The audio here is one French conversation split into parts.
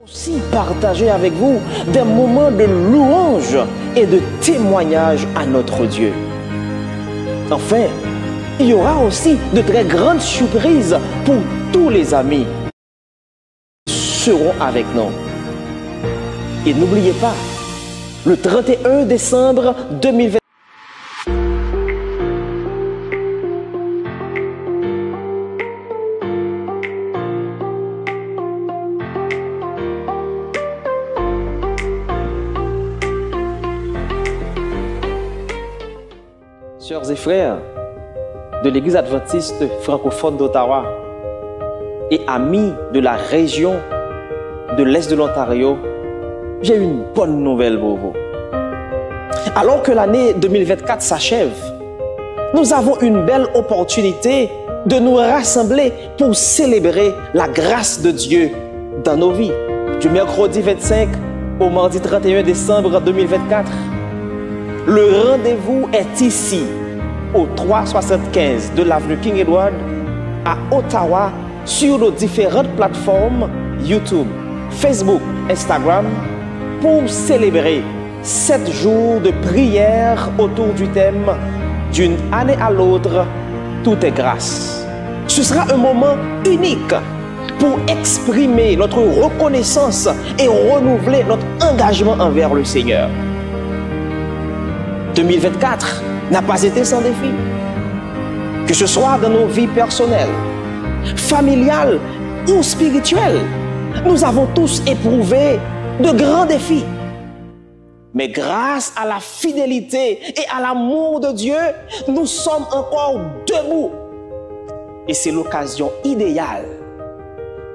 Aussi partager avec vous des moments de louange et de témoignage à notre Dieu. Enfin, il y aura aussi de très grandes surprises pour tous les amis qui seront avec nous. Et n'oubliez pas, le 31 décembre 2020, sœurs et frères de l'Église adventiste francophone d'Ottawa et amis de la région de l'Est de l'Ontario, j'ai une bonne nouvelle pour vous. Alors que l'année 2024 s'achève, nous avons une belle opportunité de nous rassembler pour célébrer la grâce de Dieu dans nos vies. Du mercredi 25 au mardi 31 décembre 2024, le rendez-vous est ici, au 375 de l'avenue King Edward, à Ottawa, sur nos différentes plateformes YouTube, Facebook, Instagram, pour célébrer 7 jours de prière autour du thème « D'une année à l'autre, tout est grâce ». Ce sera un moment unique pour exprimer notre reconnaissance et renouveler notre engagement envers le Seigneur. 2024 n'a pas été sans défi. Que ce soit dans nos vies personnelles, familiales ou spirituelles, nous avons tous éprouvé de grands défis. Mais grâce à la fidélité et à l'amour de Dieu, nous sommes encore debout. Et c'est l'occasion idéale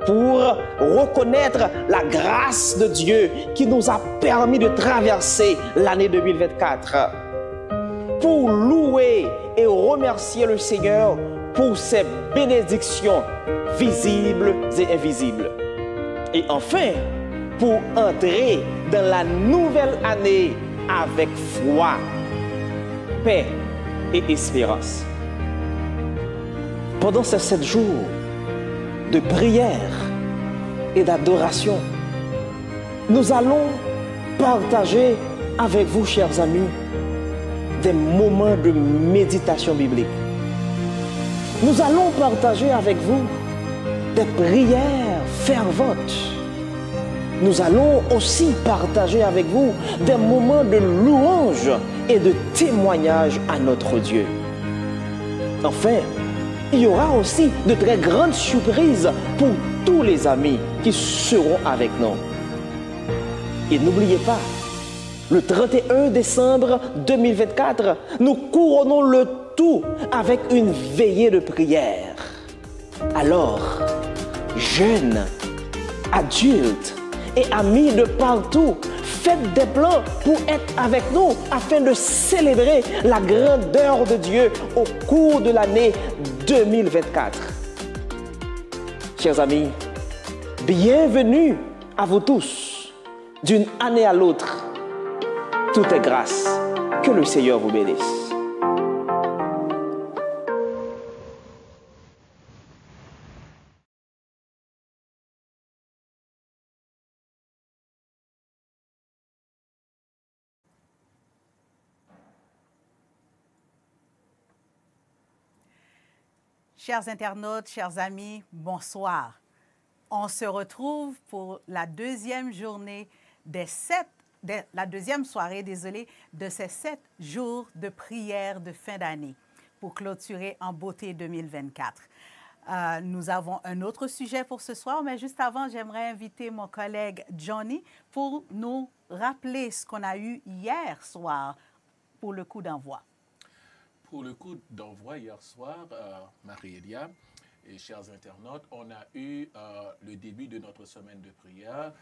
pour reconnaître la grâce de Dieu qui nous a permis de traverser l'année 2024. Pour louer et remercier le Seigneur pour ses bénédictions visibles et invisibles. Et enfin, pour entrer dans la nouvelle année avec foi, paix et espérance. Pendant ces 7 jours de prière et d'adoration, nous allons partager avec vous, chers amis, des moments de méditation biblique. Nous allons partager avec vous des prières ferventes. Nous allons aussi partager avec vous des moments de louange et de témoignage à notre Dieu. Enfin, il y aura aussi de très grandes surprises pour tous les amis qui seront avec nous. Et n'oubliez pas, le 31 décembre 2024, nous couronnons le tout avec une veillée de prière. Alors, jeunes, adultes et amis de partout, faites des plans pour être avec nous afin de célébrer la grandeur de Dieu au cours de l'année 2024. Chers amis, bienvenue à vous tous. D'une année à l'autre, tout est grâce. Que le Seigneur vous bénisse. Chers internautes, chers amis, bonsoir. On se retrouve pour la deuxième journée la deuxième soirée, de ces 7 jours de prière de fin d'année pour clôturer en beauté 2024. Nous avons un autre sujet pour ce soir, mais juste avant, j'aimerais inviter mon collègue Johnny pour nous rappeler ce qu'on a eu hier soir pour le coup d'envoi. Pour le coup d'envoi hier soir, Marie-Elia et chers internautes, on a eu le début de notre semaine de prière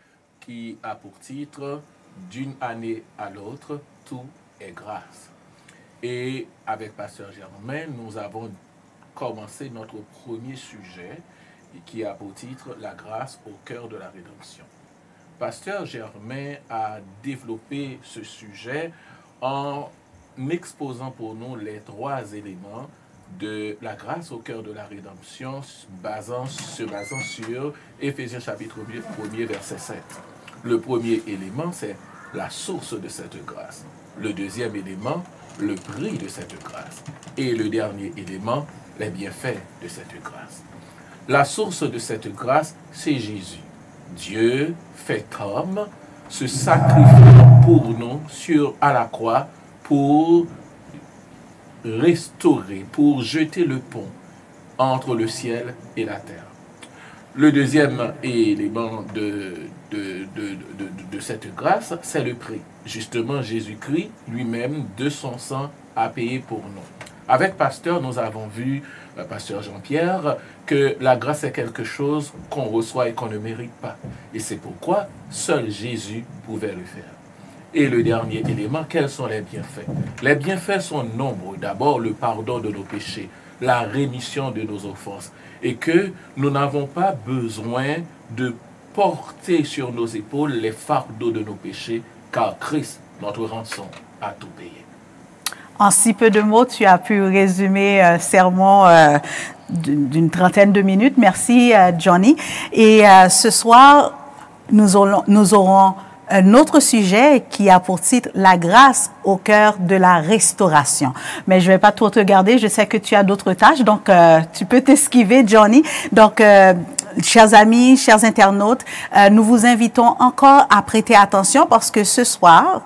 qui a pour titre « D'une année à l'autre, tout est grâce ». Et avec Pasteur Germain, nous avons commencé notre premier sujet qui a pour titre « La grâce au cœur de la rédemption ». Pasteur Germain a développé ce sujet en exposant pour nous les 3 éléments de la grâce au cœur de la rédemption, se basant sur Éphésiens chapitre 1er, verset 7. Le premier élément, c'est la source de cette grâce. Le deuxième élément, le prix de cette grâce. Et le dernier élément, les bienfaits de cette grâce. La source de cette grâce, c'est Jésus. Dieu fait homme, se sacrifiant pour nous à la croix pour restaurer, pour jeter le pont entre le ciel et la terre. Le deuxième élément de cette grâce, c'est le prix. Justement, Jésus-Christ lui-même, de son sang, a payé pour nous. Avec Pasteur, nous avons vu, Pasteur Jean-Pierre, que la grâce est quelque chose qu'on reçoit et qu'on ne mérite pas. Et c'est pourquoi seul Jésus pouvait le faire. Et le dernier élément, quels sont les bienfaits? Les bienfaits sont nombreux. D'abord, le pardon de nos péchés, la rémission de nos offenses. Et que nous n'avons pas besoin de porter sur nos épaules les fardeaux de nos péchés, car Christ, notre rançon, a tout payé. En si peu de mots, tu as pu résumer un sermon d'une trentaine de minutes. Merci, Johnny. Et ce soir, nous aurons un autre sujet qui a pour titre « La grâce au cœur de la restauration ». Mais je ne vais pas trop te garder, je sais que tu as d'autres tâches, donc tu peux t'esquiver, Johnny. Donc, chers amis, chers internautes, nous vous invitons encore à prêter attention parce que ce soir,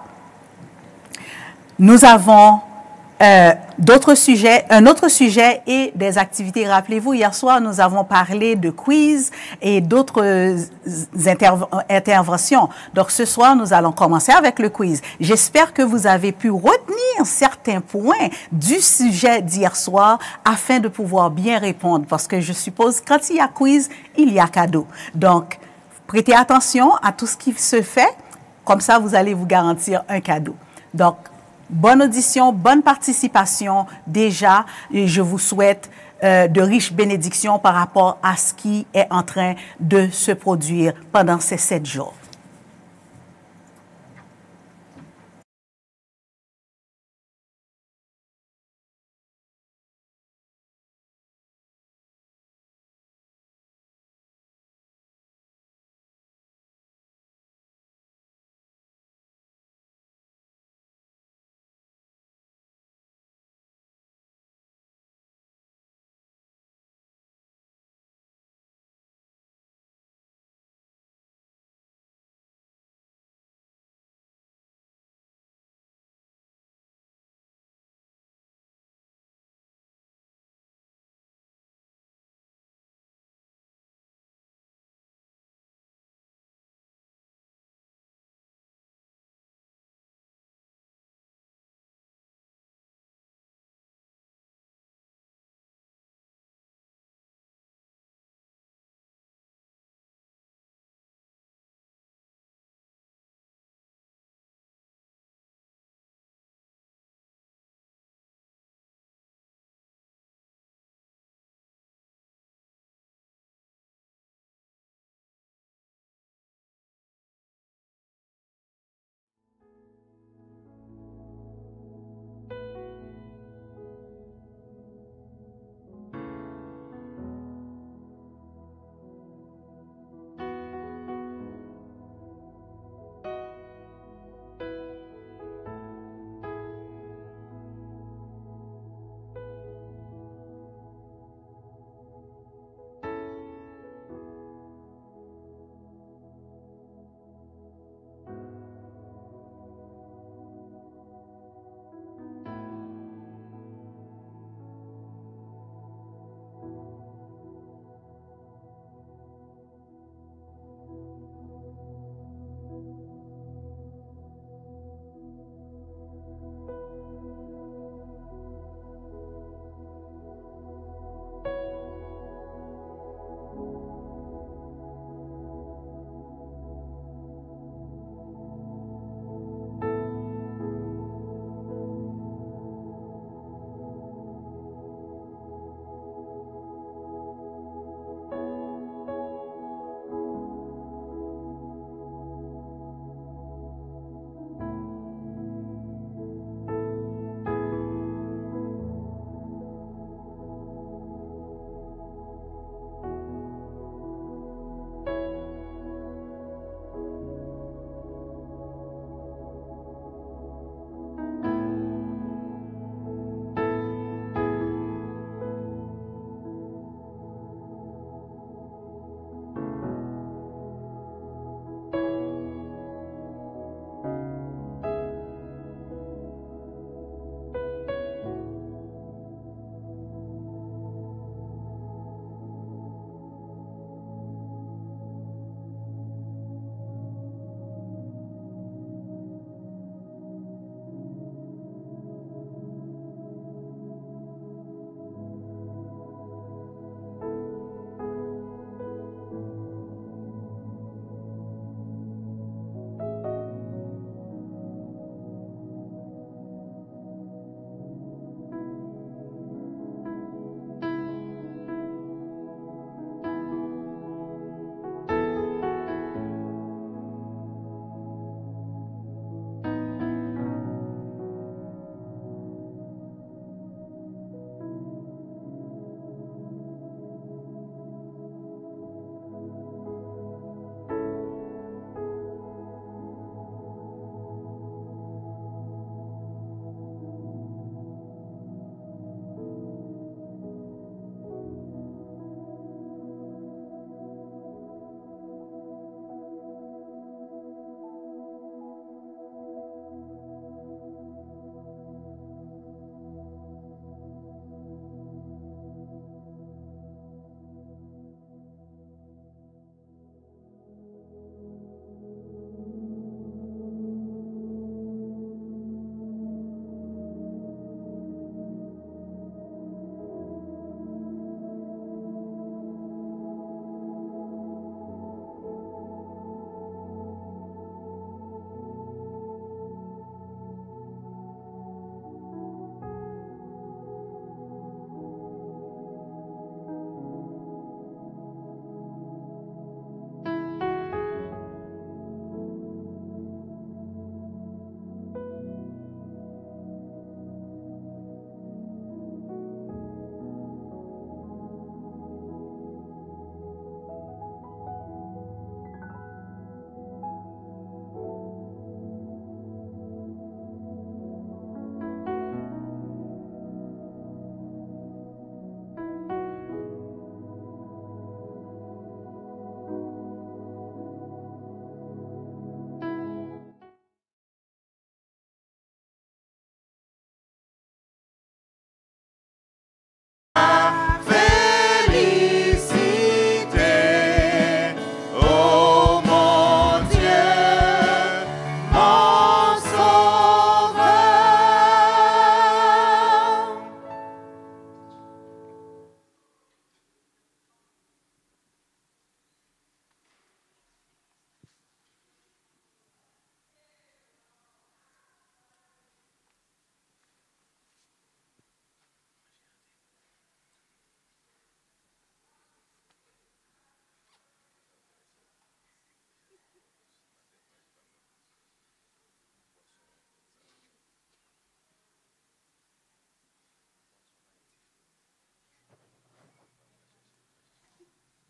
nous avons d'autres sujets, un autre sujet et des activités. Rappelez-vous, hier soir, nous avons parlé de quiz et d'autres interventions. Donc, ce soir, nous allons commencer avec le quiz. J'espère que vous avez pu retenir certains points du sujet d'hier soir afin de pouvoir bien répondre. Parce que je suppose, quand il y a quiz, il y a cadeau. Donc, prêtez attention à tout ce qui se fait. Comme ça, vous allez vous garantir un cadeau. Donc, bonne audition, bonne participation déjà et je vous souhaite de riches bénédictions par rapport à ce qui est en train de se produire pendant ces 7 jours.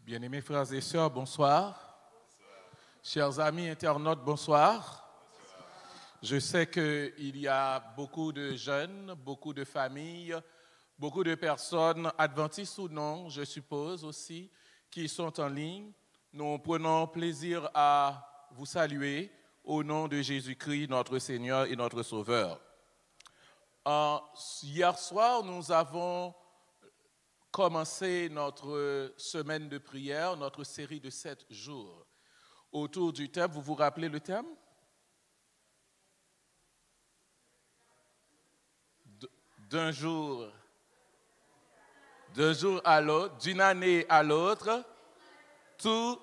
Bien-aimés frères et sœurs, bonsoir. Chers amis internautes, bonsoir. Je sais qu'il y a beaucoup de jeunes, beaucoup de familles, beaucoup de personnes, adventistes ou non, je suppose aussi, qui sont en ligne. Nous prenons plaisir à vous saluer au nom de Jésus-Christ, notre Seigneur et notre Sauveur. Hier soir, nous avons commencé notre semaine de prière, notre série de 7 jours. Autour du thème, vous vous rappelez le thème? D'un jour à l'autre, d'une année à l'autre, tout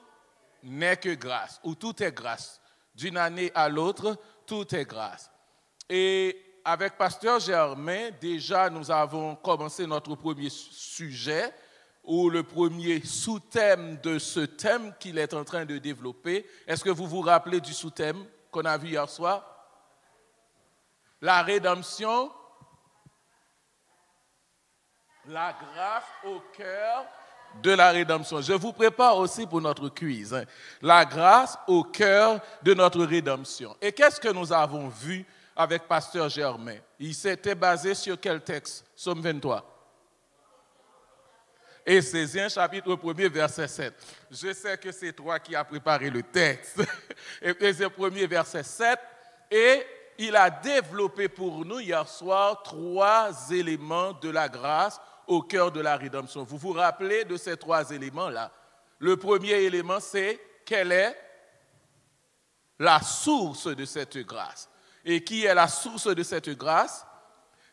n'est que grâce, ou tout est grâce. D'une année à l'autre, tout est grâce. Et avec Pasteur Germain, déjà nous avons commencé notre premier sujet, ou le premier sous-thème de ce thème qu'il est en train de développer. Est-ce que vous vous rappelez du sous-thème qu'on a vu hier soir? La rédemption, la grâce au cœur de la rédemption. Je vous prépare aussi pour notre quiz. La grâce au cœur de notre rédemption. Et qu'est-ce que nous avons vu avec Pasteur Germain? Il s'était basé sur quel texte? Psaume 23. Éphésiens chapitre 1er, verset 7. Je sais que c'est toi qui as préparé le texte. Éphésiens 1er, verset 7. Et il a développé pour nous hier soir 3 éléments de la grâce au cœur de la rédemption. Vous vous rappelez de ces 3 éléments-là? Le premier élément, c'est quelle est la source de cette grâce? Et qui est la source de cette grâce?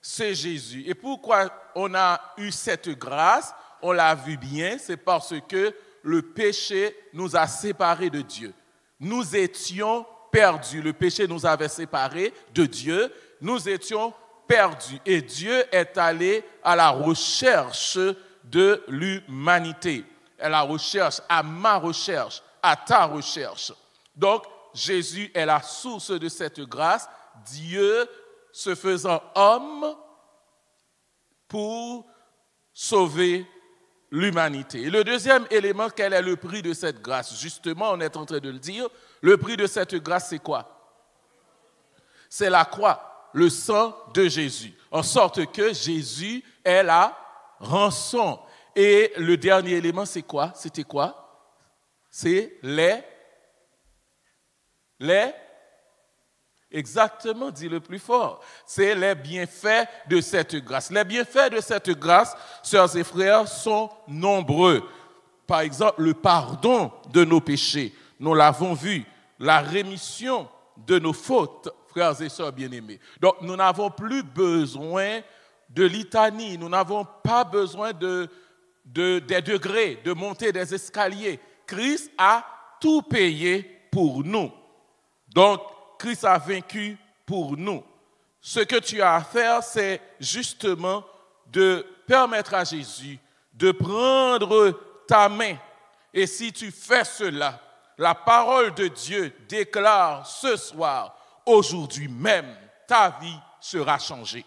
C'est Jésus. Et pourquoi on a eu cette grâce? On l'a vu bien, c'est parce que le péché nous a séparés de Dieu. Nous étions perdus. Le péché nous avait séparés de Dieu. Nous étions perdus. Et Dieu est allé à la recherche de l'humanité. À la recherche, à ma recherche, à ta recherche. Donc, Jésus est la source de cette grâce. Dieu se faisant homme pour sauver l'humanité. Et le deuxième élément, quel est le prix de cette grâce? Justement, on est en train de le dire. Le prix de cette grâce, c'est quoi? C'est la croix, le sang de Jésus. En sorte que Jésus est la rançon. Et le dernier élément, c'est quoi? C'était quoi? C'est les... Exactement, dis le plus fort. C'est les bienfaits de cette grâce. Les bienfaits de cette grâce, sœurs et frères, sont nombreux. Par exemple, le pardon de nos péchés. Nous l'avons vu. La rémission de nos fautes, frères et sœurs bien-aimés. Donc, nous n'avons plus besoin de litanie. Nous n'avons pas besoin des degrés, de monter des escaliers. Christ a tout payé pour nous. Donc, Christ a vaincu pour nous. Ce que tu as à faire, c'est justement de permettre à Jésus de prendre ta main. Et si tu fais cela, la parole de Dieu déclare ce soir, aujourd'hui même, ta vie sera changée.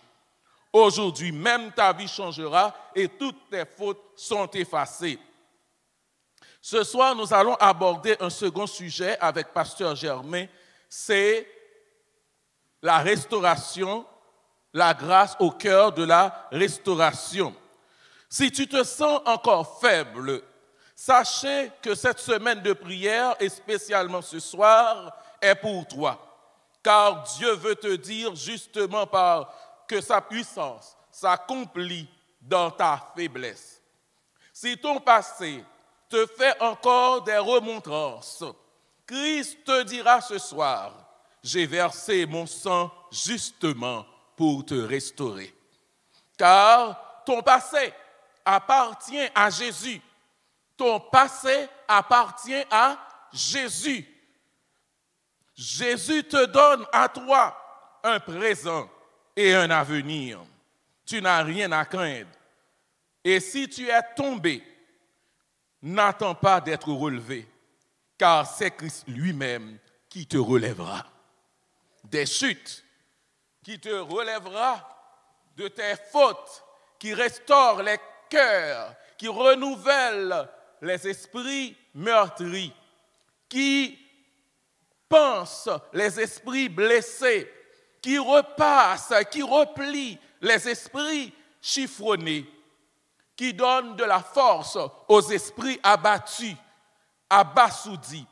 Aujourd'hui même, ta vie changera et toutes tes fautes sont effacées. Ce soir, nous allons aborder un second sujet avec Pasteur Germain. C'est la restauration, la grâce au cœur de la restauration. Si tu te sens encore faible, sachez que cette semaine de prière, et spécialement ce soir, est pour toi. Car Dieu veut te dire justement que sa puissance s'accomplit dans ta faiblesse. Si ton passé te fait encore des remontrances, Christ te dira ce soir, j'ai versé mon sang justement pour te restaurer. Car ton passé appartient à Jésus. Ton passé appartient à Jésus. Jésus te donne à toi un présent et un avenir. Tu n'as rien à craindre. Et si tu es tombé, n'attends pas d'être relevé, car c'est Christ lui-même qui te relèvera. Des chutes, qui te relèvera de tes fautes, qui restaure les cœurs, qui renouvelle les esprits meurtris, qui pense les esprits blessés, qui repasse, qui replie les esprits chiffronnés, qui donne de la force aux esprits abattus, abasourdis.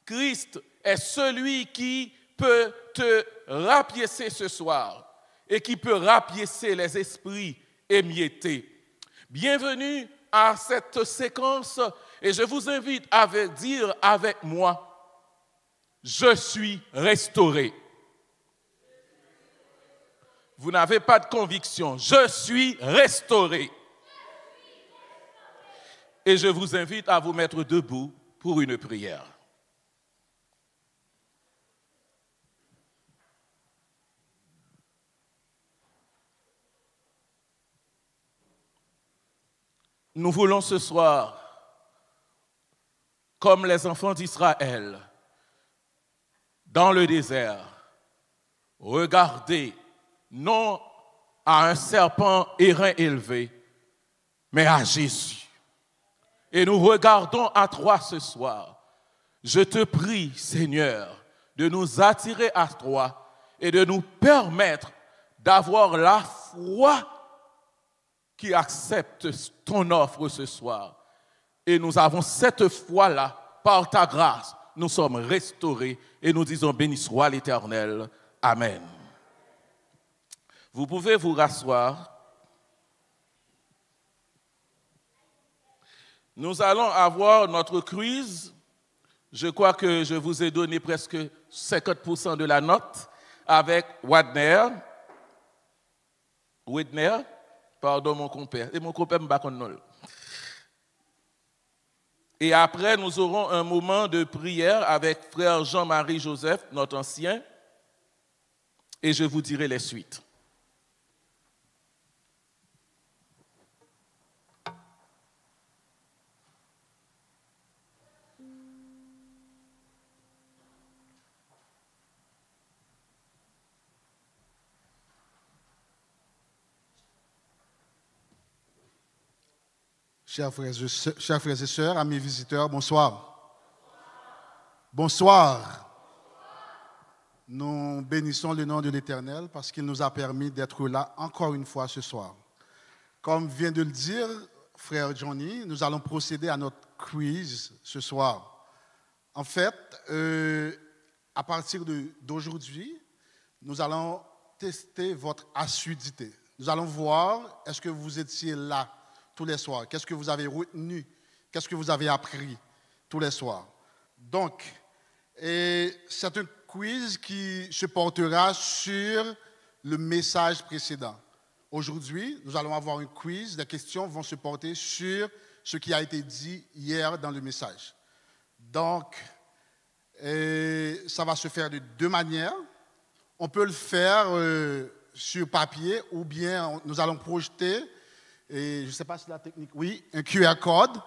Christ est celui qui peut te rapiécer ce soir et qui peut rapiécer les esprits émiettés. Bienvenue à cette séquence et je vous invite à dire avec moi: je suis restauré. Vous n'avez pas de conviction. Je suis restauré. Et je vous invite à vous mettre debout pour une prière. Nous voulons ce soir, comme les enfants d'Israël, dans le désert, regarder non à un serpent airain élevé, mais à Jésus. Et nous regardons à toi ce soir. Je te prie, Seigneur, de nous attirer à toi et de nous permettre d'avoir la foi qui accepte ton offre ce soir. Et nous avons cette foi-là, par ta grâce, nous sommes restaurés et nous disons béni soit l'Éternel. Amen. Vous pouvez vous rasseoir. Nous allons avoir notre quiz. Je crois que je vous ai donné presque 50% de la note avec Wadner. Pardon, mon compère. Et mon compère me bat contre nous. Et après, nous aurons un moment de prière avec frère Jean-Marie Joseph, notre ancien. Et je vous dirai les suites. Chers frères et sœurs, amis visiteurs, bonsoir. Bonsoir. Nous bénissons le nom de l'Éternel parce qu'il nous a permis d'être là encore une fois ce soir. Comme vient de le dire frère Johnny, nous allons procéder à notre quiz ce soir. En fait, à partir d'aujourd'hui, nous allons tester votre assiduité. Nous allons voir, est-ce que vous étiez là tous les soirs? Qu'est-ce que vous avez retenu? Qu'est-ce que vous avez appris tous les soirs? Donc, c'est un quiz qui se portera sur le message précédent. Aujourd'hui, nous allons avoir un quiz. Les questions vont se porter sur ce qui a été dit hier dans le message. Donc, ça va se faire de deux manières. On peut le faire sur papier ou bien nous allons projeter, et je ne sais pas si la technique, oui, un QR code,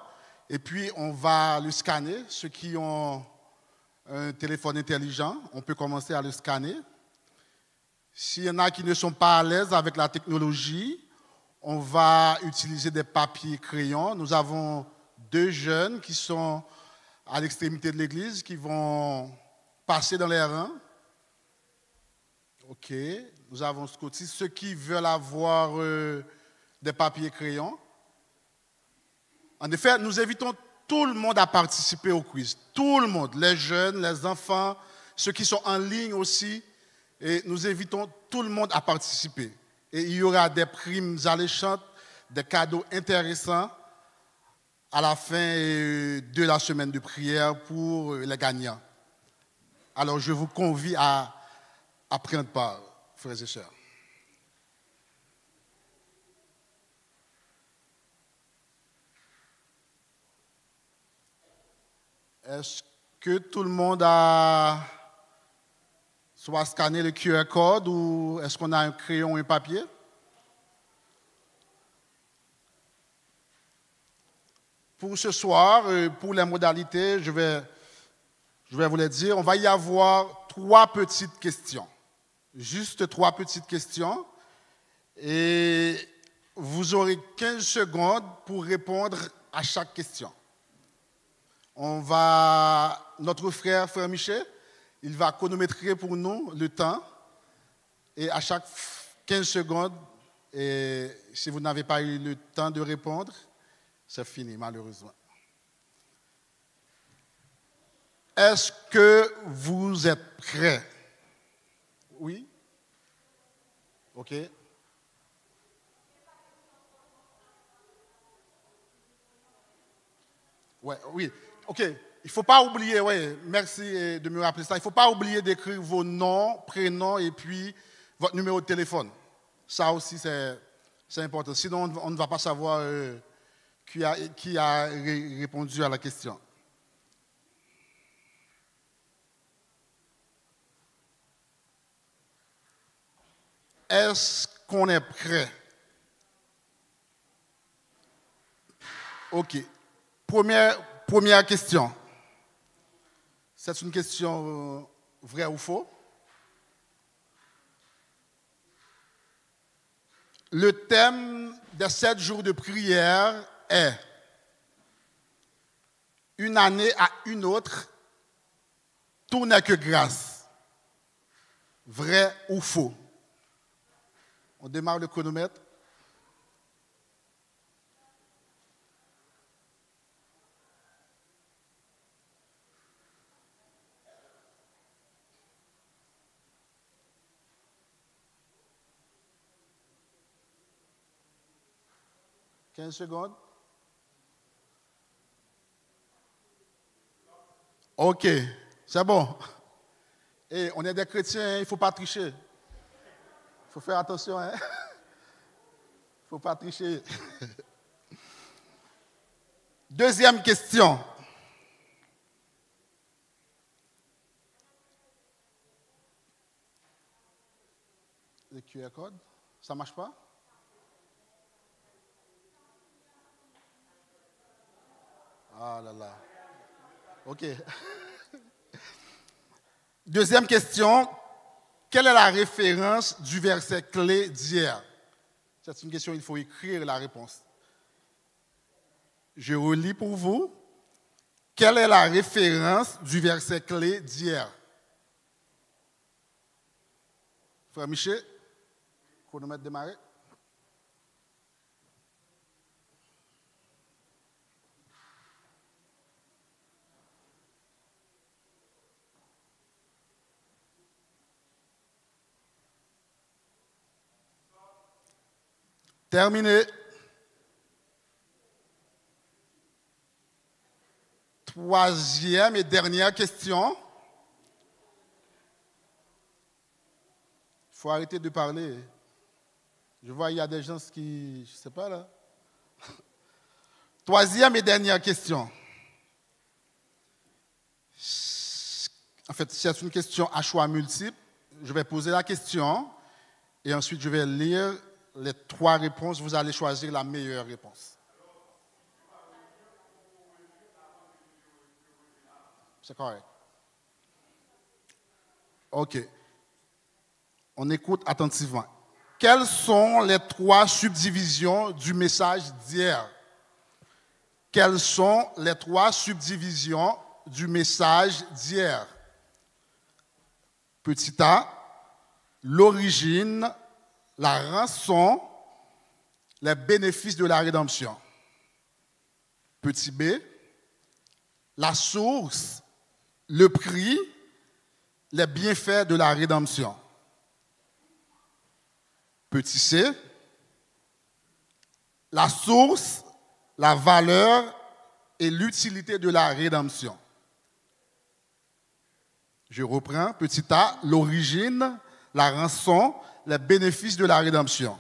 et puis on va le scanner. Ceux qui ont un téléphone intelligent, on peut commencer à le scanner. S'il y en a qui ne sont pas à l'aise avec la technologie, on va utiliser des papiers crayons. Nous avons deux jeunes qui sont à l'extrémité de l'église, qui vont passer dans les rangs. OK. Nous avons ce côté. Ceux qui veulent avoir des papiers crayons. En effet, nous invitons tout le monde à participer au quiz. Tout le monde, les jeunes, les enfants, ceux qui sont en ligne aussi. Et nous invitons tout le monde à participer. Et il y aura des primes alléchantes, des cadeaux intéressants à la fin de la semaine de prière pour les gagnants. Alors, je vous convie à prendre part, frères et sœurs. Est-ce que tout le monde a soit scanné le QR code ou est-ce qu'on a un crayon et un papier? Pour ce soir, pour les modalités, je vais vous les dire. On va y avoir 3 petites questions. Juste 3 petites questions. Et vous aurez 15 secondes pour répondre à chaque question. Notre frère Michel, il va chronométrer pour nous le temps. Et à chaque 15 secondes, et si vous n'avez pas eu le temps de répondre, c'est fini, malheureusement. Est-ce que vous êtes prêts? Oui? OK. Ouais, oui. OK. Il ne faut pas oublier, merci de me rappeler ça. Il ne faut pas oublier d'écrire vos noms, prénoms et puis votre numéro de téléphone. Ça aussi, c'est important. Sinon, on ne va pas savoir qui a répondu à la question. Est-ce qu'on est prêt? OK. Première question. C'est une question vraie ou faux? Le thème des 7 jours de prière est une année à une autre, tout n'est que grâce. Vrai ou faux? On démarre le chronomètre. « 15 secondes. OK, c'est bon. Et on est des chrétiens, il ne faut pas tricher. Il faut faire attention, hein? Il ne faut pas tricher. Deuxième question. Le QR code, ça ne marche pas? Ah là là. OK. Deuxième question. Quelle est la référence du verset clé d'hier? C'est une question, il faut écrire la réponse. Je relis pour vous. Quelle est la référence du verset clé d'hier? Frère Michel, chronomètre démarré. Terminé. Troisième et dernière question. Il faut arrêter de parler. Je vois il y a des gens qui... Je ne sais pas là. Troisième et dernière question. En fait, c'est une question à choix multiple. Je vais poser la question et ensuite je vais lire les 3 réponses. Vous allez choisir la meilleure réponse. C'est correct. OK. On écoute attentivement. Quelles sont les 3 subdivisions du message d'hier? Quelles sont les 3 subdivisions du message d'hier? Petit A, l'origine, la rançon, les bénéfices de la rédemption. Petit B, la source, le prix, les bienfaits de la rédemption. Petit C, la source, la valeur et l'utilité de la rédemption. Je reprends. Petit A, l'origine, la rançon, les bénéfices de la rédemption.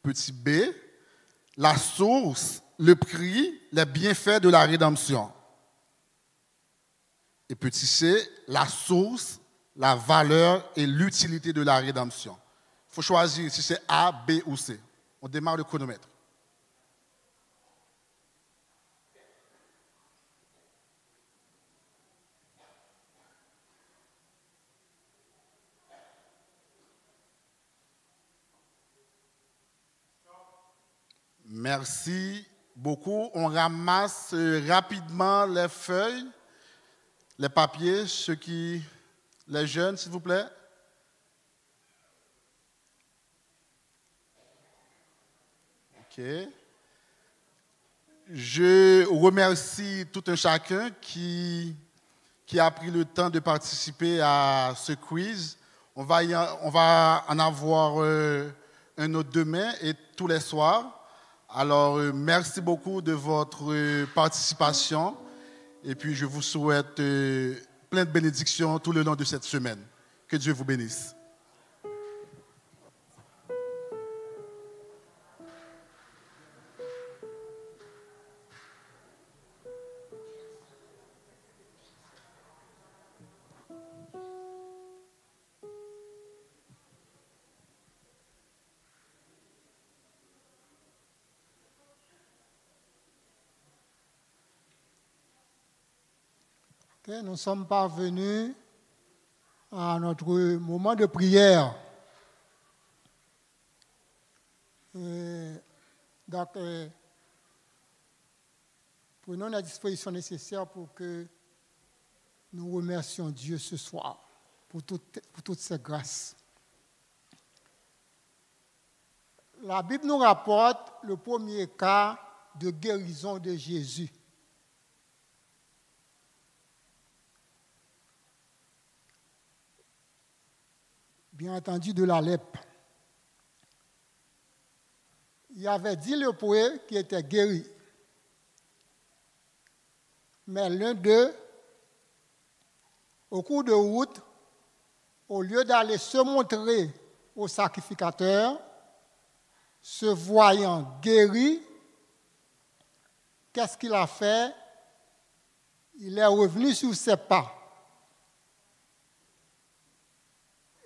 Petit B, la source, le prix, les bienfaits de la rédemption. Et petit C, la source, la valeur et l'utilité de la rédemption. Il faut choisir si c'est A, B ou C. On démarre le chronomètre. Merci beaucoup. On ramasse rapidement les feuilles, les papiers, les jeunes, s'il vous plaît. OK. Je remercie tout un chacun qui a pris le temps de participer à ce quiz. On va en avoir un autre demain et tous les soirs. Alors, merci beaucoup de votre participation. Et puis, je vous souhaite plein de bénédictions tout le long de cette semaine. Que Dieu vous bénisse. Okay, nous sommes parvenus à notre moment de prière. Donc, prenons la disposition nécessaire pour que nous remercions Dieu ce soir pour toutes ces grâces. La Bible nous rapporte le premier cas de guérison de Jésus. Bien entendu, de la lèpre. Il y avait 10 lépreux qui étaient guéris. Mais l'un d'eux, au cours de route, au lieu d'aller se montrer au sacrificateur, se voyant guéri, qu'est-ce qu'il a fait? Il est revenu sur ses pas.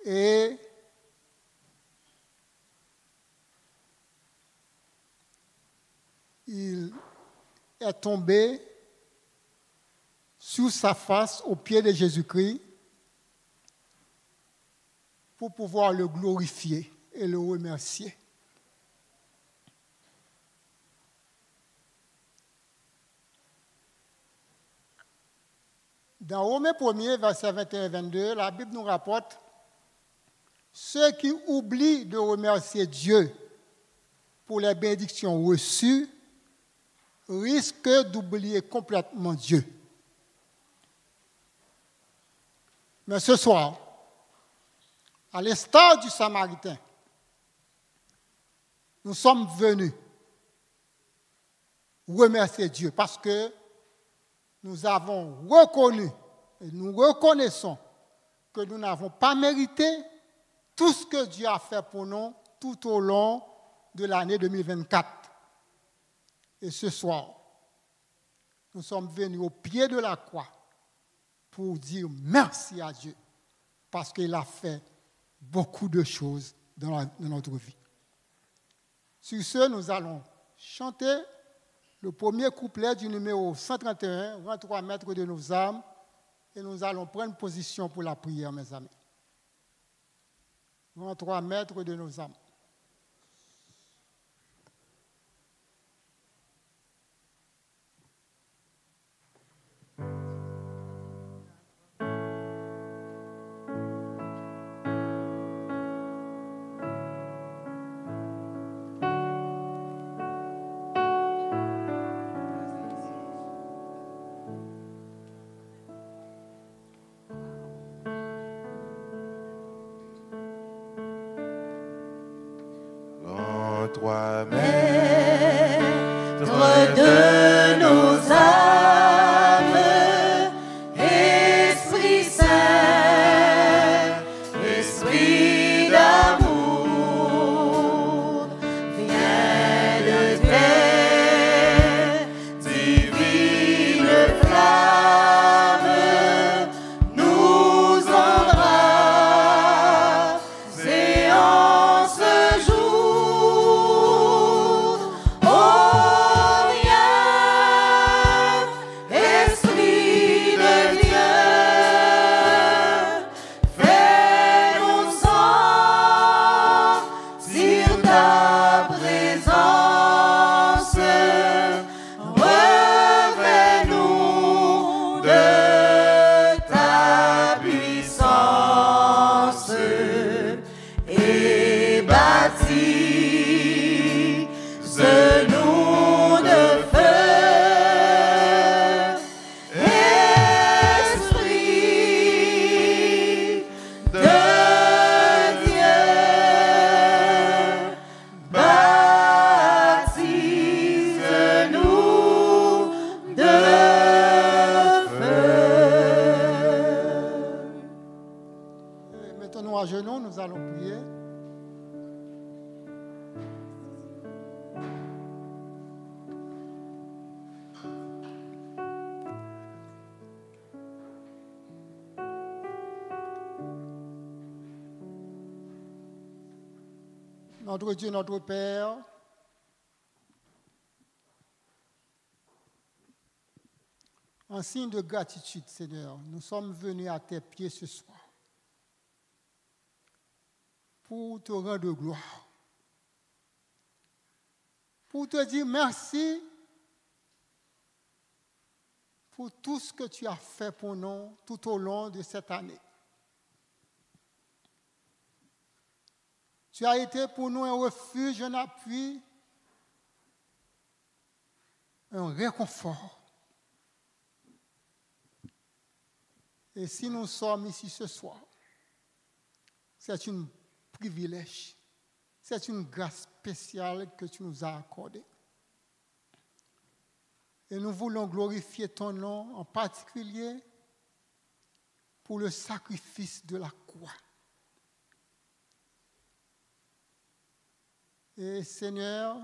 Et il est tombé sur sa face aux pieds de Jésus-Christ pour pouvoir le glorifier et le remercier. Dans Romains 1er, verset 21-22, la Bible nous rapporte: ceux qui oublient de remercier Dieu pour les bénédictions reçues risquent d'oublier complètement Dieu. Mais ce soir, à l'instar du Samaritain, nous sommes venus remercier Dieu parce que nous avons reconnu et nous reconnaissons que nous n'avons pas mérité tout ce que Dieu a fait pour nous tout au long de l'année 2024. Et ce soir, nous sommes venus au pied de la croix pour dire merci à Dieu parce qu'il a fait beaucoup de choses dans notre vie. Sur ce, nous allons chanter le premier couplet du numéro 131, 23 mètres de nos âmes, et nous allons prendre position pour la prière, mes amis. 23 mètres de nos âmes. Toi-même, de nos âmes, Esprit Saint, Esprit d'amour, viens de tes divines flammes, nous embrasse et en ce jour. Oh, viens Notre Dieu, notre Père, en signe de gratitude, Seigneur, nous sommes venus à tes pieds ce soir pour te rendre gloire, pour te dire merci pour tout ce que tu as fait pour nous tout au long de cette année. Tu as été pour nous un refuge, un appui, un réconfort. Et si nous sommes ici ce soir, c'est un privilège, c'est une grâce spéciale que tu nous as accordée. Et nous voulons glorifier ton nom, en particulier pour le sacrifice de la croix. Et Seigneur,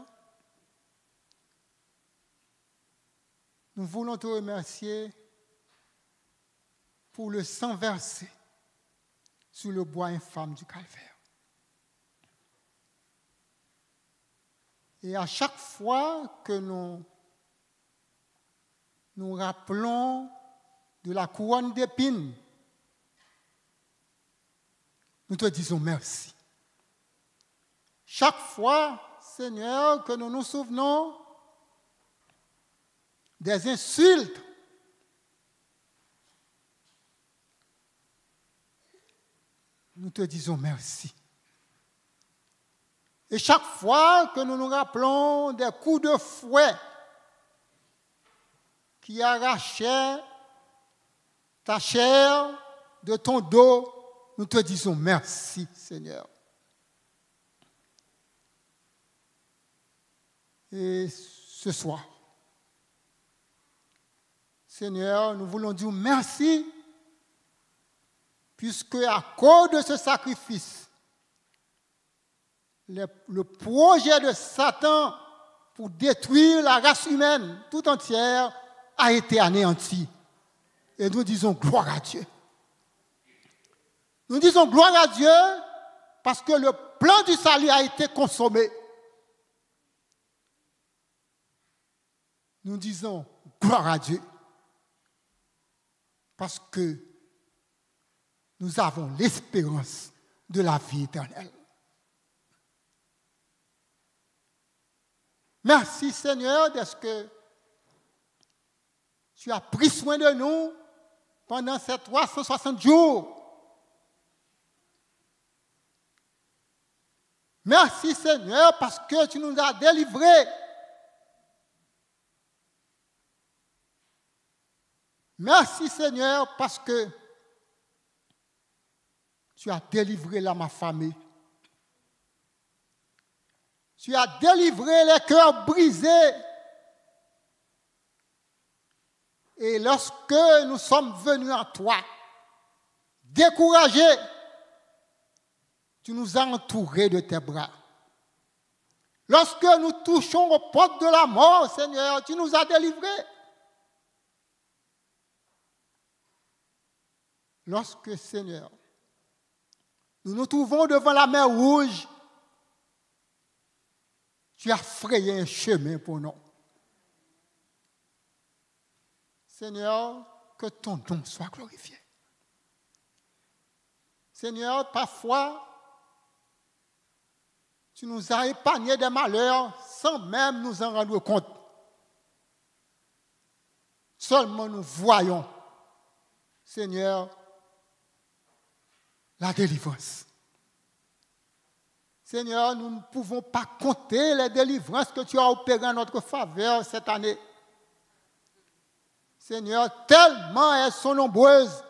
nous voulons te remercier pour le sang versé sur le bois infâme du calvaire. Et à chaque fois que nous rappelons de la couronne d'épines, nous te disons merci. Chaque fois, Seigneur, que nous nous souvenons des insultes, nous te disons merci. Et chaque fois que nous nous rappelons des coups de fouet qui arrachaient ta chair de ton dos, nous te disons merci, Seigneur. Et ce soir, Seigneur, nous voulons dire merci, puisque à cause de ce sacrifice, le projet de Satan pour détruire la race humaine tout entière a été anéanti. Et nous disons gloire à Dieu. Nous disons gloire à Dieu parce que le plan du salut a été consommé. Nous disons gloire à Dieu parce que nous avons l'espérance de la vie éternelle. Merci Seigneur de ce que tu as pris soin de nous pendant ces 360 jours. Merci Seigneur parce que tu nous as délivrés. Merci Seigneur parce que tu as délivré ma famille. Tu as délivré les cœurs brisés. Et lorsque nous sommes venus à toi, découragés, tu nous as entourés de tes bras. Lorsque nous touchons aux portes de la mort, Seigneur, tu nous as délivrés. Lorsque, Seigneur, nous nous trouvons devant la mer Rouge, tu as frayé un chemin pour nous. Seigneur, que ton nom soit glorifié. Seigneur, parfois, tu nous as épargné des malheurs sans même nous en rendre compte. Seulement nous voyons, Seigneur, la délivrance. Seigneur, nous ne pouvons pas compter les délivrances que tu as opérées en notre faveur cette année. Seigneur, tellement elles sont nombreuses.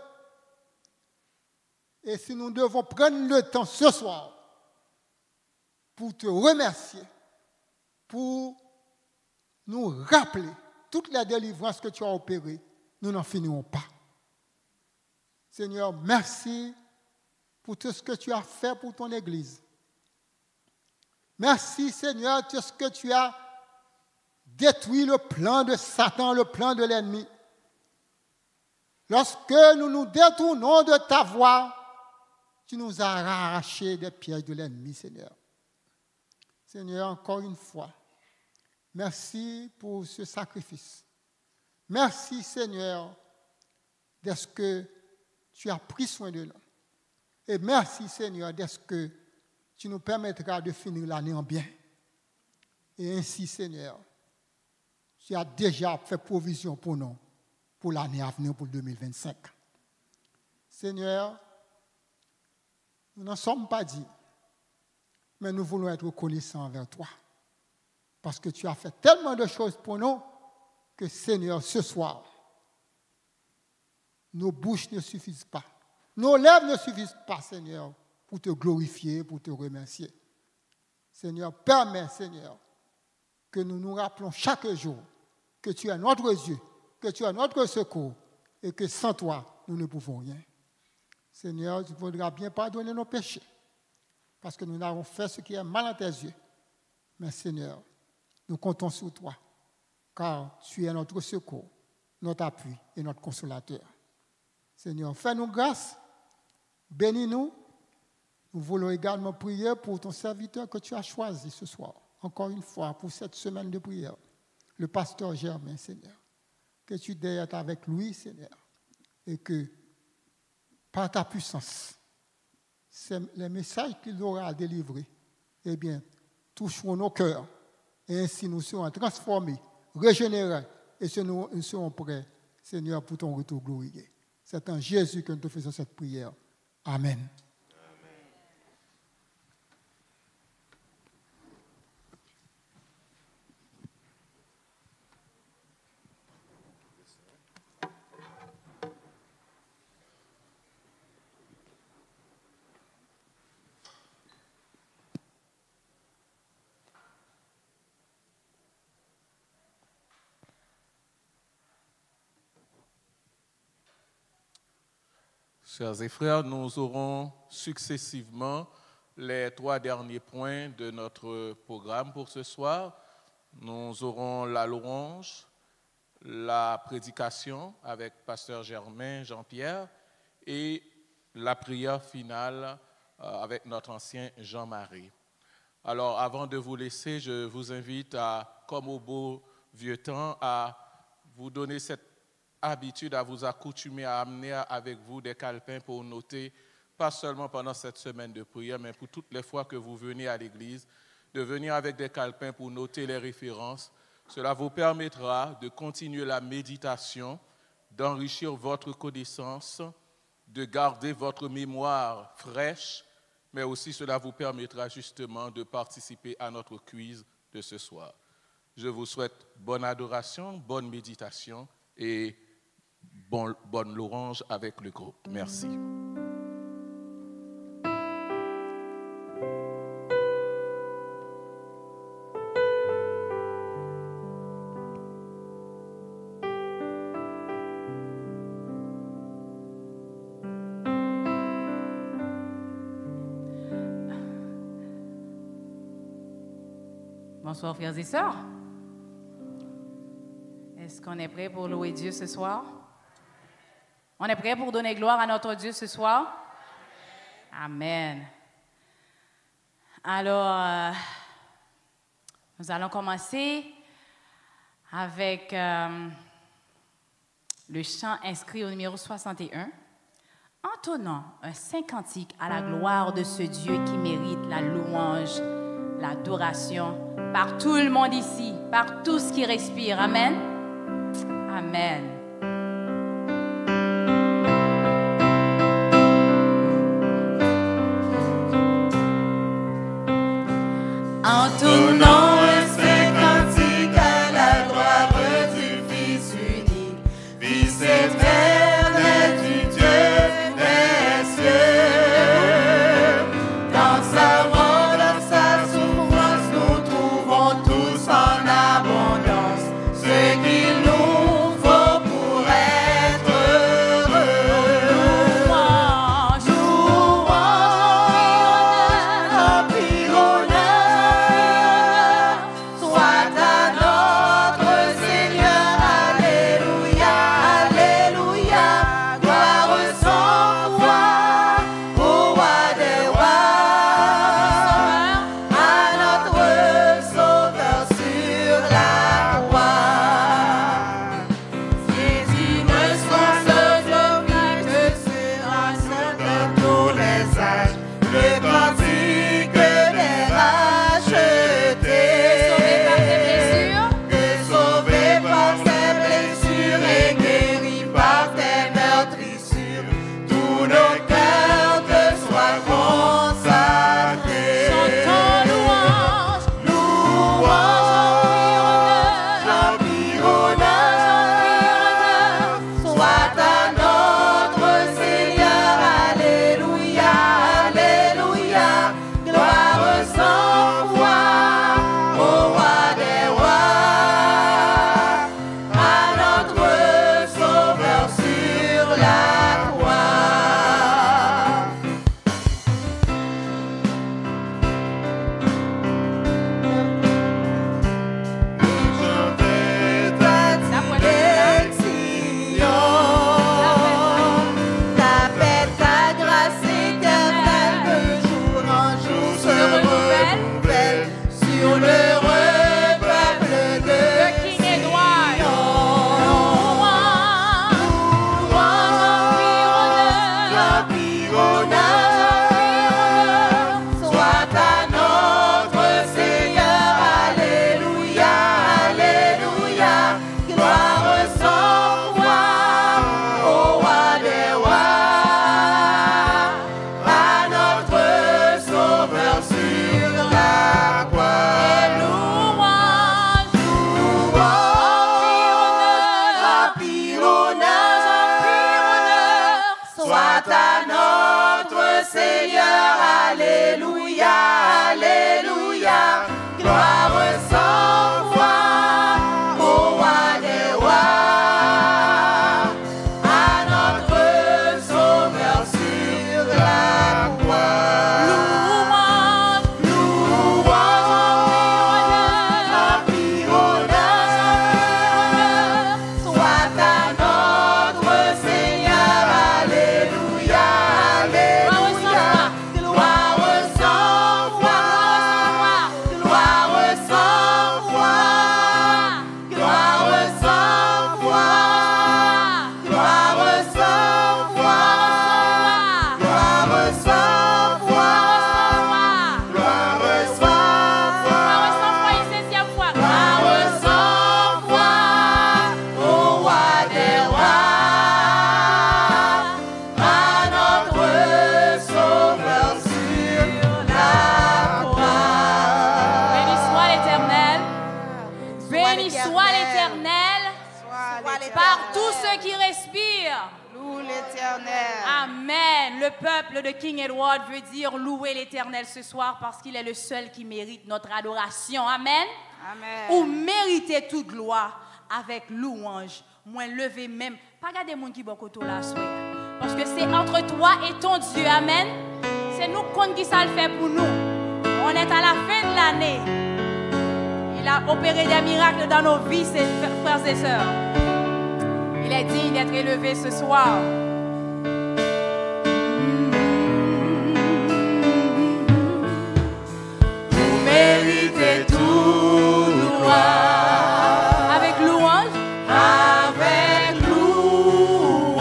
Et si nous devons prendre le temps ce soir pour te remercier, pour nous rappeler toutes les délivrances que tu as opérées, nous n'en finirons pas. Seigneur, merci pour tout ce que tu as fait pour ton Église. Merci, Seigneur, pour tout ce que tu as détruit le plan de Satan, le plan de l'ennemi. Lorsque nous nous détournons de ta voie, tu nous as arraché des pièges de l'ennemi, Seigneur. Seigneur, encore une fois, merci pour ce sacrifice. Merci, Seigneur, de ce que tu as pris soin de nous. Et merci, Seigneur, de ce que tu nous permettras de finir l'année en bien. Et ainsi, Seigneur, tu as déjà fait provision pour nous, pour l'année à venir, pour 2025. Seigneur, nous n'en sommes pas dit, mais nous voulons être reconnaissants envers toi. Parce que tu as fait tellement de choses pour nous que, Seigneur, ce soir, nos bouches ne suffisent pas. Nos lèvres ne suffisent pas, Seigneur, pour te glorifier, pour te remercier. Seigneur, permets, Seigneur, que nous nous rappelons chaque jour que tu es notre Dieu, que tu es notre secours et que sans toi, nous ne pouvons rien. Seigneur, tu voudras bien pardonner nos péchés parce que nous n'avons fait ce qui est mal à tes yeux. Mais Seigneur, nous comptons sur toi car tu es notre secours, notre appui et notre consolateur. Seigneur, fais-nous grâce, bénis-nous. Nous voulons également prier pour ton serviteur que tu as choisi ce soir, encore une fois, pour cette semaine de prière, le pasteur Germain, Seigneur. Que tu aies avec lui, Seigneur, et que par ta puissance, les messages qu'il aura à délivrer, eh bien, toucheront nos cœurs, et ainsi nous serons transformés, régénérés, et nous serons prêts, Seigneur, pour ton retour glorieux. C'est en Jésus que nous te faisons cette prière. Amen. Chers et frères, nous aurons successivement les 3 derniers points de notre programme pour ce soir. Nous aurons la louange, la prédication avec pasteur Germain Jean-Pierre et la prière finale avec notre ancien Jean-Marie. Alors, avant de vous laisser, je vous invite à, comme au beau vieux temps, à vous donner cette habitude, à vous accoutumer à amener avec vous des calepins pour noter, pas seulement pendant cette semaine de prière, mais pour toutes les fois que vous venez à l'église, de venir avec des calepins pour noter les références. Cela vous permettra de continuer la méditation, d'enrichir votre connaissance, de garder votre mémoire fraîche, mais aussi cela vous permettra justement de participer à notre quiz de ce soir. Je vous souhaite bonne adoration, bonne méditation et bonne louange avec le groupe. Merci. Bonsoir frères et sœurs. Est-ce qu'on est prêt pour louer Dieu ce soir? On est prêt pour donner gloire à notre Dieu ce soir? Amen. Alors, nous allons commencer avec le chant inscrit au numéro 61, entonnant un saint cantique à la gloire de ce Dieu qui mérite la louange, l'adoration par tout le monde ici, par tout ce qui respire. Amen. Amen. Entonnant un saint cantique à la gloire du Fils unique, Fils éternel du Dieu des cieux. Dans sa mort, dans sa souffrance, nous trouvons tous en abondance ce qu'il nous faut pour béni soit l'Éternel par tous ceux qui respirent. Loue l'Éternel. Amen. Le peuple de King Edward veut dire louer l'Éternel ce soir parce qu'il est le seul qui mérite notre adoration. Amen. Amen. Ou méritez toute gloire avec louange. Moi, levez même. Pas garder mon qui bokoto là, parce que c'est entre toi et ton Dieu. Amen. C'est nous qui ça le fait pour nous. On est à la fin de l'année. Il a opéré des miracles dans nos vies, ses frères et sœurs. Il est digne d'être élevé ce soir. Vous méritez tout gloire. Avec louange. Avec louange.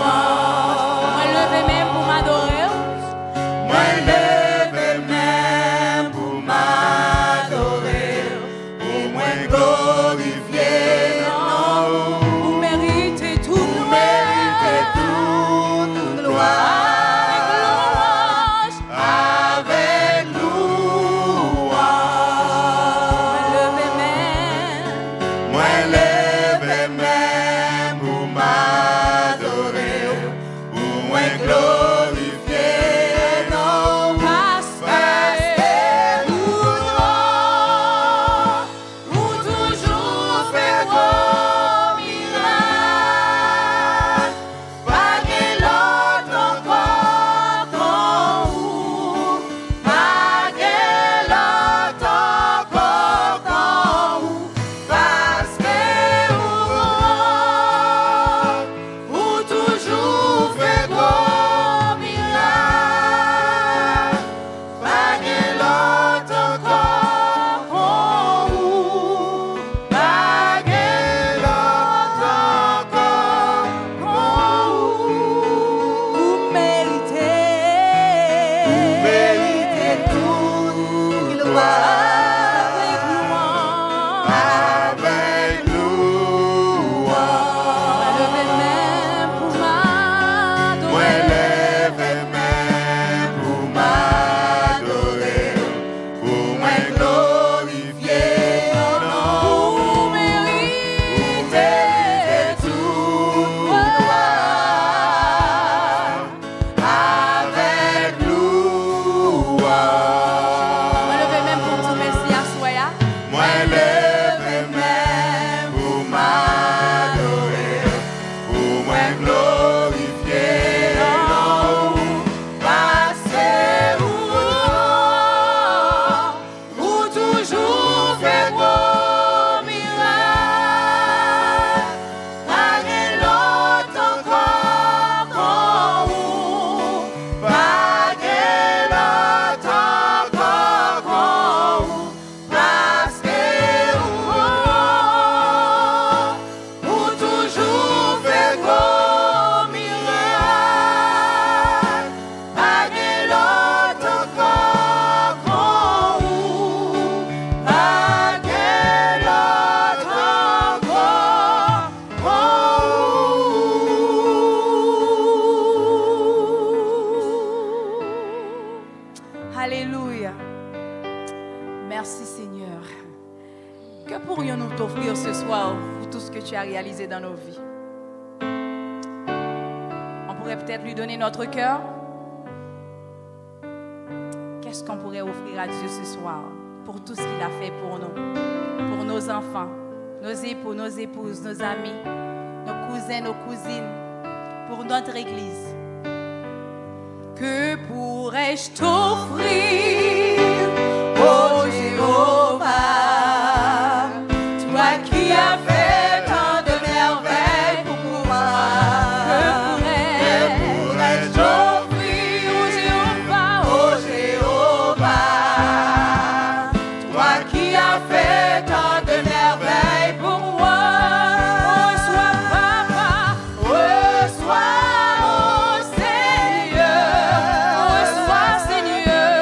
Moi, levez même pour m'adorer. Moi, levez même pour m'adorer. Pour moi, glorifier. Vous méritez toute gloire. Avec louange. Levez même. Moi, levez même pour m'adorer. Pour moi, glorifier. Non, Parce que vous toujours fait gros miracles. Pas de l'autre encore qu'on vous. Pas de l'autre encore qu'on vous. Parce que vous toujours fait gros miracles. Pas de l'autre encore qu'on vous. Pas de l'autre encore qu'on vous. vous méritez. Méritez toute gloire. Avec louange. Levez même pour m'adorer. Moi, levez même pour m'adorer. Pour moi, glorifier. Vous méritez toute gloire. Avec louange. Moi, levez même pour dire merci à Soya. Moi, levez même pour m'adorer. Pour moi, glorifier. Parce que vous toujours fait gros miracles. Pas de l'autre encore qu'on vous. Pas de l'autre encore qu'on vous. Parce que vous toujours fait gros miracles. Pas de l'autre encore qu'on vous. Pas de l'autre encore qu'on vous. Alléluia. Merci Seigneur. Que pourrions-nous t'offrir ce soir pour tout ce que tu as réalisé dans nos vies? On pourrait peut-être lui donner notre cœur. Qu'est-ce qu'on pourrait offrir à Dieu ce soir pour tout ce qu'il a fait pour nous, pour nos enfants, nos époux, nos épouses, nos amis, nos cousins, nos cousines, pour notre Église? Que pourrais-je t'offrir, ô Jéhovah, toi qui as fait tant de merveilles pour moi? Que pourrais-je t'offrir, ô Jéhovah, Toi qui as fait tant de merveilles pour moi. reçois, Papa, Reçois, ô Seigneur. reçois, Seigneur,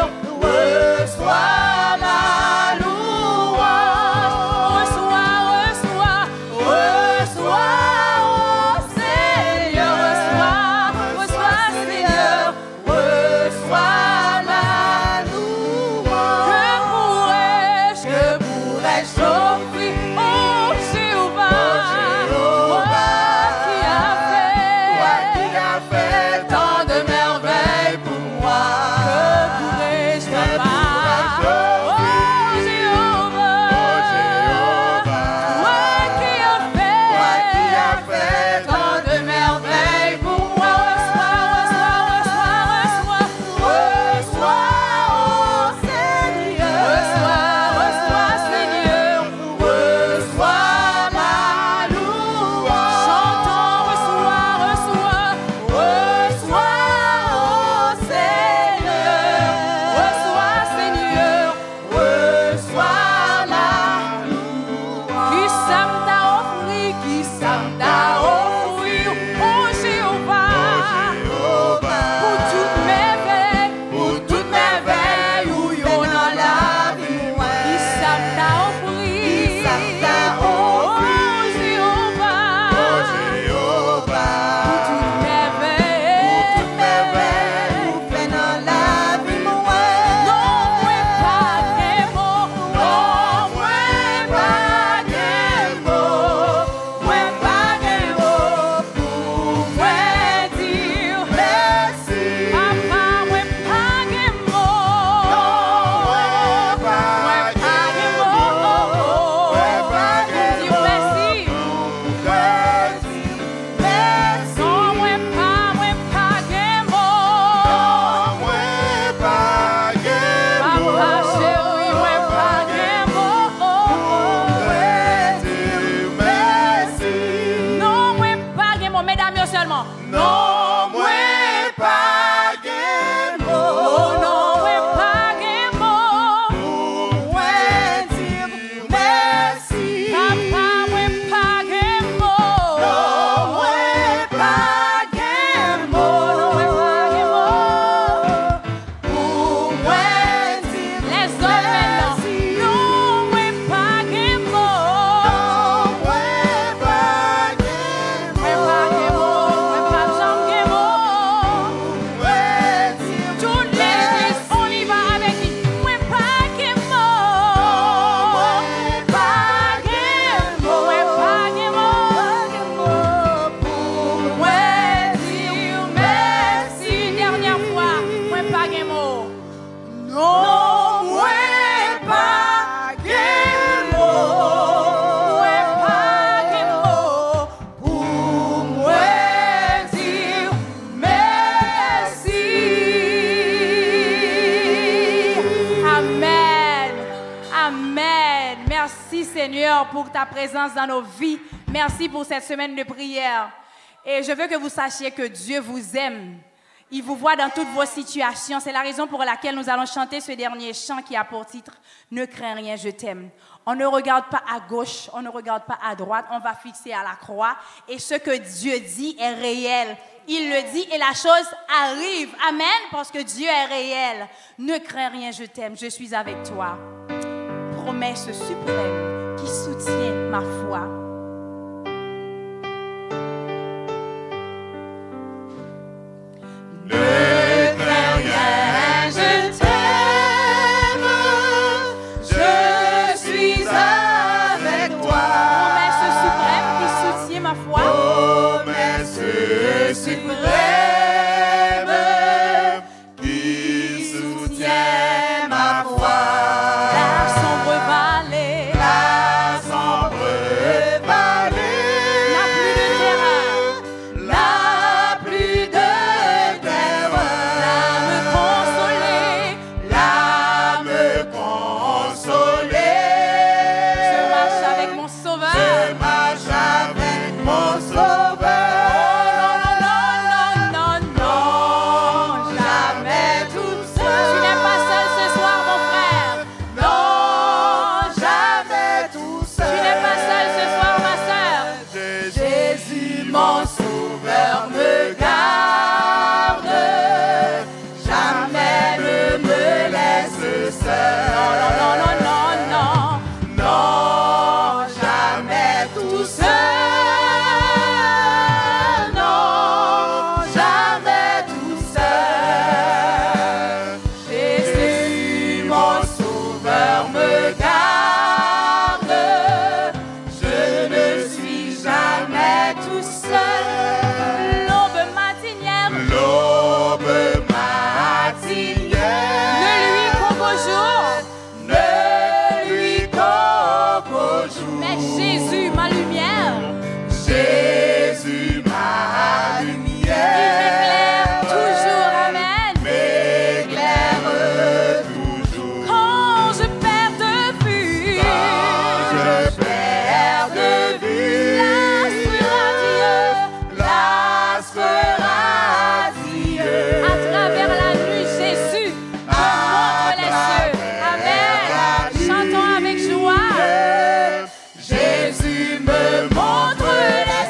Seigneur, pour ta présence dans nos vies. Merci pour cette semaine de prière. Et je veux que vous sachiez que Dieu vous aime. Il vous voit dans toutes vos situations. C'est la raison pour laquelle nous allons chanter ce dernier chant qui a pour titre « Ne crains rien, je t'aime ». On ne regarde pas à gauche, on ne regarde pas à droite, on va fixer à la croix. Et ce que Dieu dit est réel. Il le dit et la chose arrive. Amen, parce que Dieu est réel. Ne crains rien, je t'aime, je suis avec toi. Promesse suprême qui soutient ma foi. Ne crains rien, je t'aime, je suis avec toi. Promesse suprême qui soutient ma foi. Promesse suprême qui soutient ma foi. La sombre vallée La sombre vallée n'a plus de terreur. n'a plus de terreur. L'âme consolée. Je marche avec mon sauveur. Je marche avec mon sauveur. Non, non, non, non, non. Jamais tout seul. Tu n'es pas seul ce soir, mon frère. Non, jamais tout seul. Tu n'es pas seul ce soir, ma sœur. Jésus, mon sauveur, me garde. Jamais ne me laisse seul. Non, non, non, non. Non, jamais tout seul. Non, jamais tout seul. Jésus, mon sauveur, me garde. Je ne suis jamais tout seul. L'aube matinière L'aube matinière ne lui qu'au jour. ne lui qu'au jour. Mais Jésus, ma lumière, Jésus, ma il lumière, m'éclaire toujours. Amen. m'éclaire toujours. Quand je perds de vue, Je perds de vue, l'astre l'astre radieux. à travers la nuit, Jésus me montre les cieux. Amen. Chantons avec joie. Jésus me montre les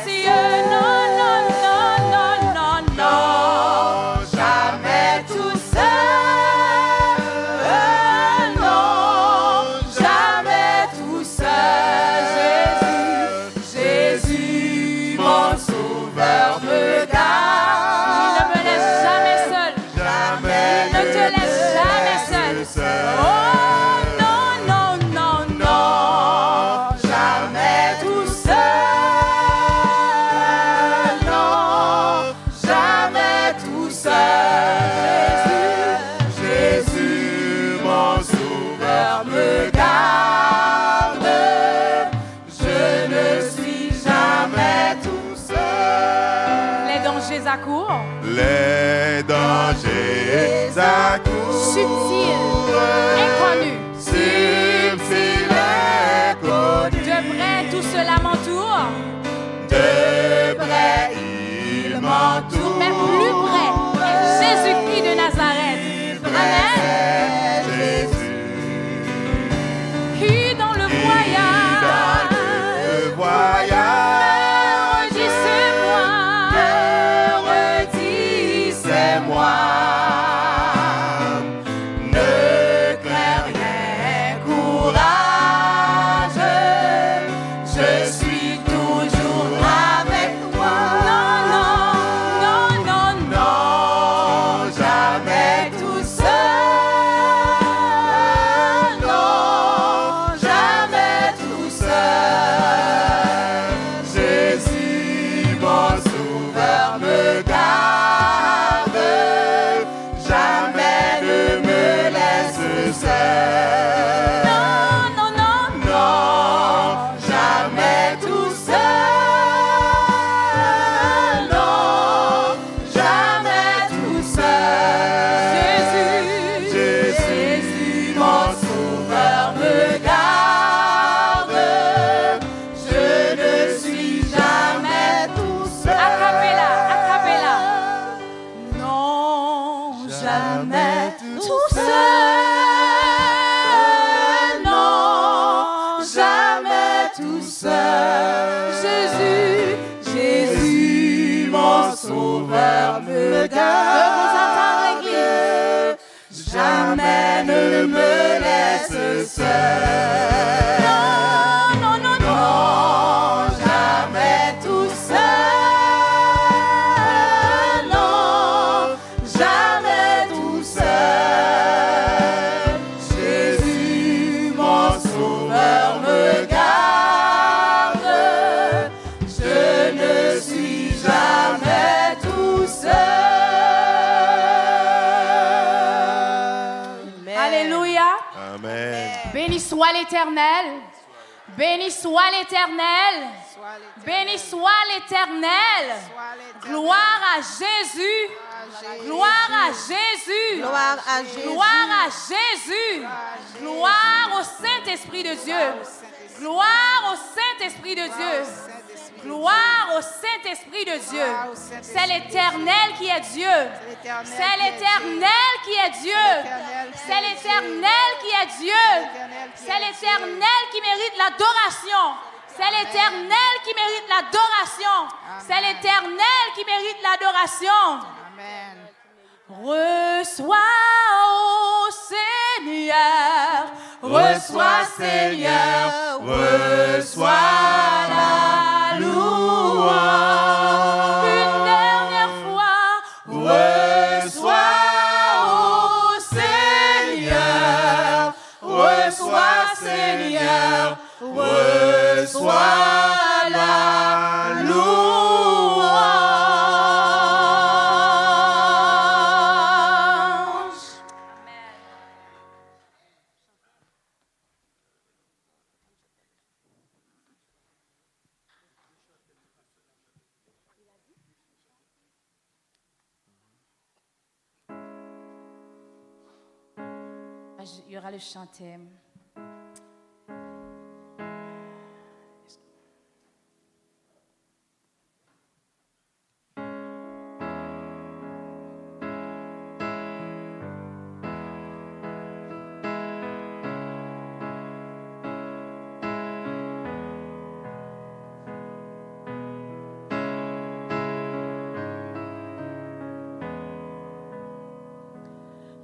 accourent, les dangers accourent, subtils, inconnus, subtils et connus. de près tout cela m'entoure, De près il m'entoure, mais plus près est Jésus-Christ de Nazareth. Amen. Jésus. Qui dans le voyage, Le voyage, redis c'est moi, redis c'est moi. Ne crains rien, courage, je suis toujours avec toi. non, non, non, non, Non, jamais tout seul. Non, jamais tout seul. Jésus, mon sauveur, me garde. Jamais ne me laisse seul. non, non, non, Non, jamais tout seul. Non, jamais tout seul. Jésus, mon sauveur me garde. Je ne suis jamais tout seul. Acapella, acapella. Non, Jamais Tout seul, non, jamais tout seul. Jésus, mon sauveur me garde. Jamais ne me laisse seul. non, non, non, non. Non, jamais tout seul. Non, jamais tout seul. Jésus, mon sauveur, me garde. Je ne suis jamais tout seul. Alléluia. Amen. Béni soit l'Éternel. Béni soit l'Éternel. Béni soit l'Éternel. Gloire à Jésus. Gloire à Jésus. gloire à Jésus. Gloire à Jésus. Gloire au Saint-Esprit de Dieu. Gloire au Saint-Esprit de Dieu. Gloire au Saint-Esprit de Dieu. C'est l'Éternel qui est Dieu. C'est l'Éternel qui est Dieu. C'est l'Éternel qui est Dieu. C'est l'Éternel qui mérite l'adoration. C'est l'Éternel qui mérite l'adoration. C'est l'Éternel qui mérite l'adoration. Amen. Reçois, ô Seigneur, Reçois, Seigneur, reçois la louange. une dernière fois. Reçois, ô Seigneur, reçois, Seigneur, reçois la louange. Il y aura le chant thème.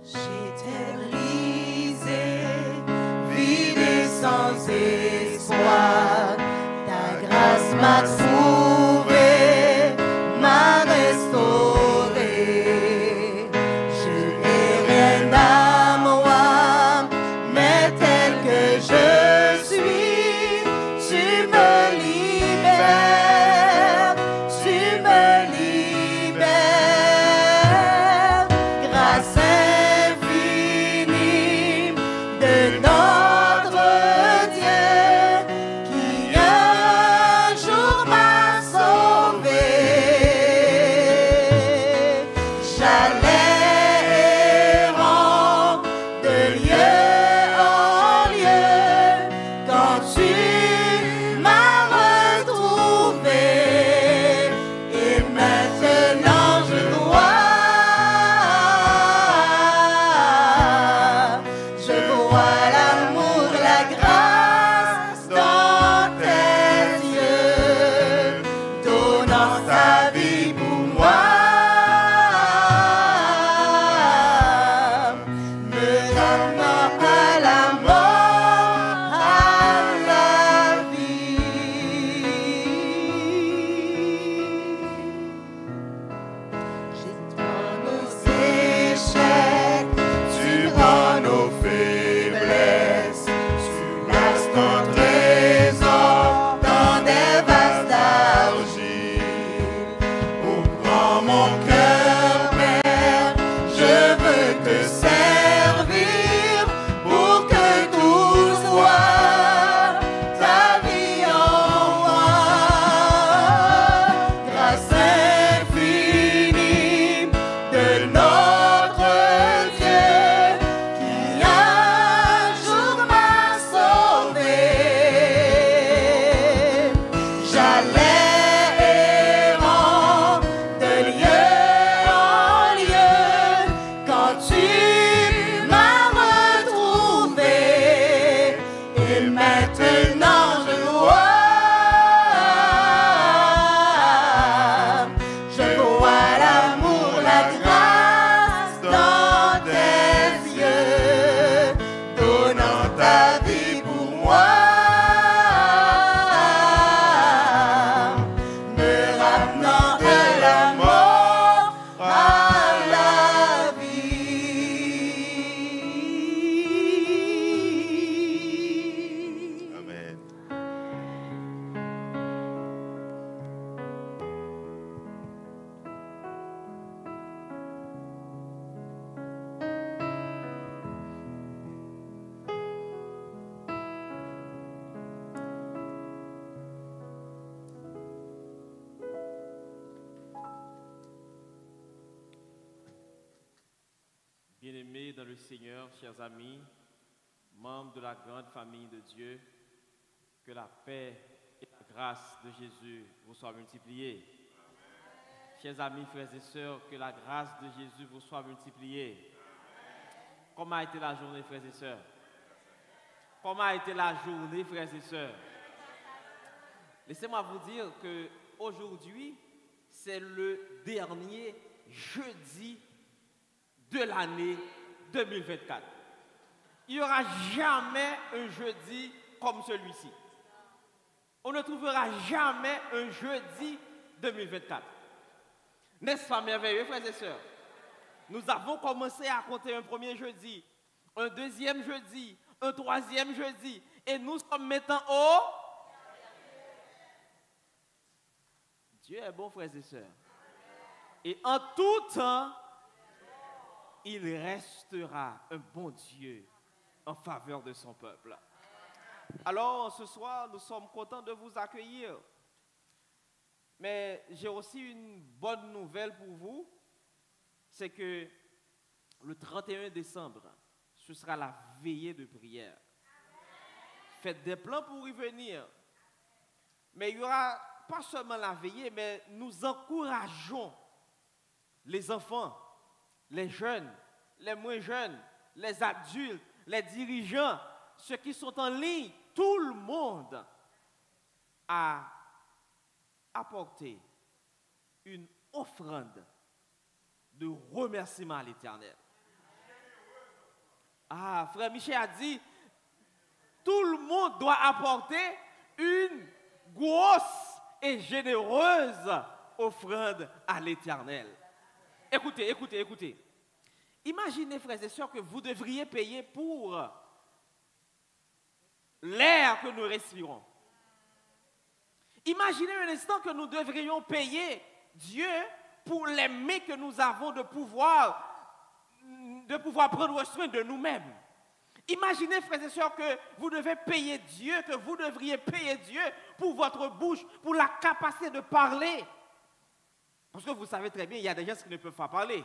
J'étais brisé, vide et sans espoir. Ta grâce m'a trouvé, m'a restauré. Je n'ai rien à moi, mais tel que je suis, tu me libères, tu me libères. Grâce infinie de notre Dieu qui un jour m'a Bien-aimés dans le Seigneur, chers amis, membres de la grande famille de Dieu, que la paix et la grâce de Jésus vous soient multipliées. Chers amis, frères et sœurs, que la grâce de Jésus vous soit multipliée. Comment a été la journée, frères et sœurs? Comment a été la journée, frères et sœurs? Laissez-moi vous dire que aujourd'hui, c'est le dernier jeudi de l'année 2024. Il n'y aura jamais un jeudi comme celui-ci. On ne trouvera jamais un jeudi 2024. N'est-ce pas merveilleux, frères et sœurs? Nous avons commencé à compter un premier jeudi, un deuxième jeudi, un troisième jeudi, et nous sommes maintenant au... Dieu est bon, frères et sœurs. Et en tout temps, il restera un bon Dieu en faveur de son peuple. Alors, ce soir, nous sommes contents de vous accueillir. Mais j'ai aussi une bonne nouvelle pour vous, c'est que le 31 décembre, ce sera la veillée de prière. Faites des plans pour y venir. Mais il n'y aura pas seulement la veillée, mais nous encourageons les enfants, les jeunes, les moins jeunes, les adultes, les dirigeants, ceux qui sont en ligne, tout le monde à apporter une offrande de remerciement à l'Éternel. Ah, frère Michel a dit, tout le monde doit apporter une grosse et généreuse offrande à l'Éternel. Écoutez, écoutez, écoutez. Imaginez, frères et sœurs, que vous devriez payer pour l'air que nous respirons. Imaginez un instant que nous devrions payer Dieu pour les mains que nous avons de pouvoir prendre soin de nous-mêmes. Imaginez, frères et sœurs, que vous devez payer Dieu, que vous devriez payer Dieu pour votre bouche, pour la capacité de parler. Parce que vous savez très bien, il y a des gens qui ne peuvent pas parler.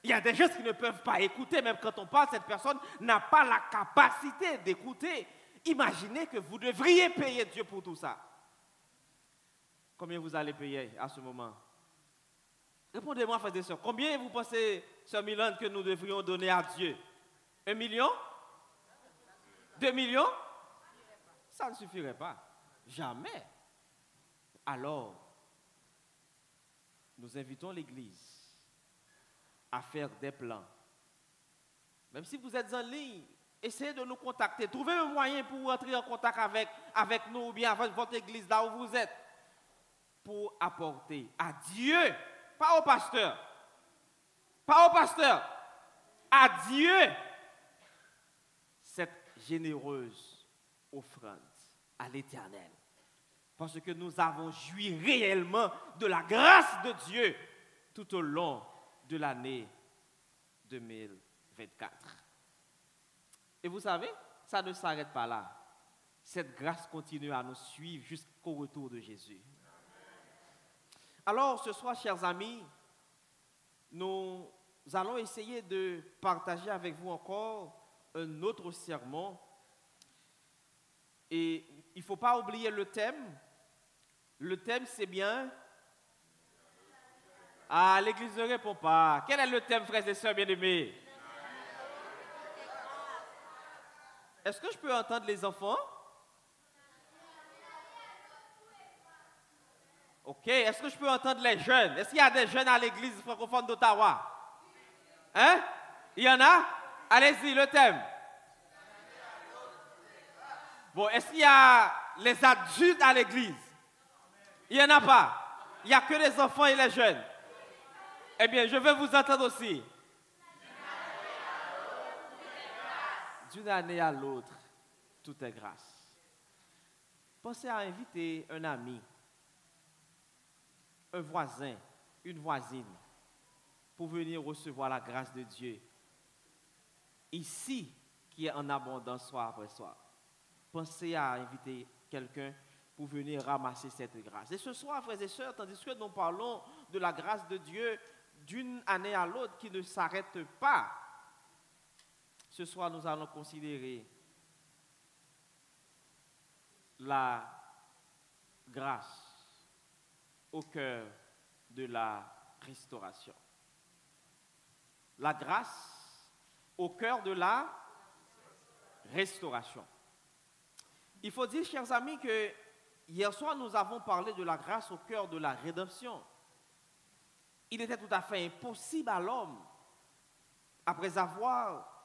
Il y a des gens qui ne peuvent pas écouter. Même quand on parle, cette personne n'a pas la capacité d'écouter. Imaginez que vous devriez payer Dieu pour tout ça. Combien vous allez payer à ce moment? Répondez-moi, frères et sœurs. Combien vous pensez, sœur Milan, que nous devrions donner à Dieu? 1 million? 2 millions? Ça ne suffirait pas. Jamais. Alors, nous invitons l'Église à faire des plans. Même si vous êtes en ligne, essayez de nous contacter. Trouvez un moyen pour entrer en contact avec nous ou bien avec votre Église, là où vous êtes, pour apporter à Dieu, pas au pasteur, à Dieu, cette généreuse offrande à l'Éternel. Parce que nous avons joui réellement de la grâce de Dieu tout au long de l'année 2024. Et vous savez, ça ne s'arrête pas là. Cette grâce continue à nous suivre jusqu'au retour de Jésus. Alors, ce soir, chers amis, nous allons essayer de partager avec vous encore un autre sermon. Et il ne faut pas oublier le thème. Le thème, c'est bien... Ah, l'Église ne répond pas. Quel est le thème, frères et sœurs bien-aimés? Est-ce que je peux entendre les enfants? Ok, est-ce que je peux entendre les jeunes? Est-ce qu'il y a des jeunes à l'Église francophone d'Ottawa? Hein? Il y en a? Allez-y, le thème. Bon, est-ce qu'il y a les adultes à l'Église? Il n'y en a pas. Il n'y a que les enfants et les jeunes. Eh bien, je veux vous entendre aussi. D'une année à l'autre, tout est grâce. Pensez à inviter un ami, un voisin, une voisine, pour venir recevoir la grâce de Dieu. Ici, qui est en abondance soir après soir. Pensez à inviter quelqu'un pour venir ramasser cette grâce. Et ce soir, frères et sœurs, tandis que nous parlons de la grâce de Dieu d'une année à l'autre qui ne s'arrête pas, ce soir, nous allons considérer la grâce au cœur de la restauration. La grâce au cœur de la restauration. Il faut dire, chers amis, que hier soir, nous avons parlé de la grâce au cœur de la rédemption. Il était tout à fait impossible à l'homme, après avoir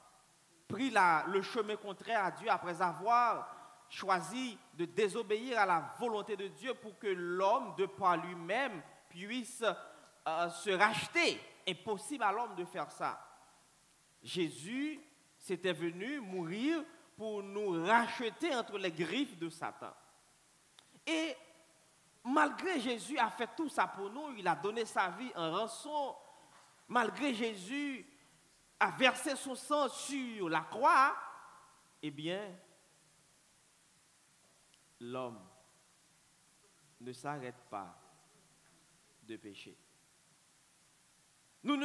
pris le chemin contraire à Dieu, après avoir choisi de désobéir à la volonté de Dieu pour que l'homme, de par lui-même, puisse se racheter. Impossible à l'homme de faire ça. Jésus s'était venu mourir pour nous racheter entre les griffes de Satan. Et malgré Jésus a fait tout ça pour nous, il a donné sa vie en rançon, malgré Jésus a versé son sang sur la croix, eh bien, l'homme ne s'arrête pas de pécher. Nous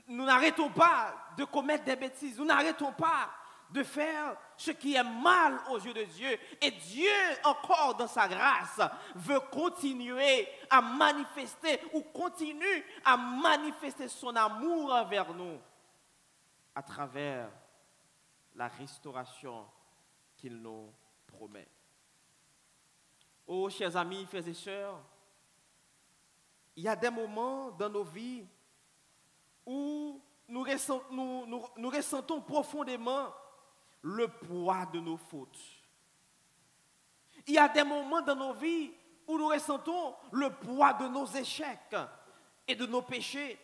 n'arrêtons pas de commettre des bêtises, nous n'arrêtons pas de faire ce qui est mal aux yeux de Dieu. Et Dieu, encore dans sa grâce, veut continuer à manifester ou continue à manifester son amour envers nous à travers la restauration qu'il nous promet. Oh, chers amis, frères et sœurs, il y a des moments dans nos vies où nous ressentons profondément le poids de nos fautes. Il y a des moments dans nos vies où nous ressentons le poids de nos échecs et de nos péchés.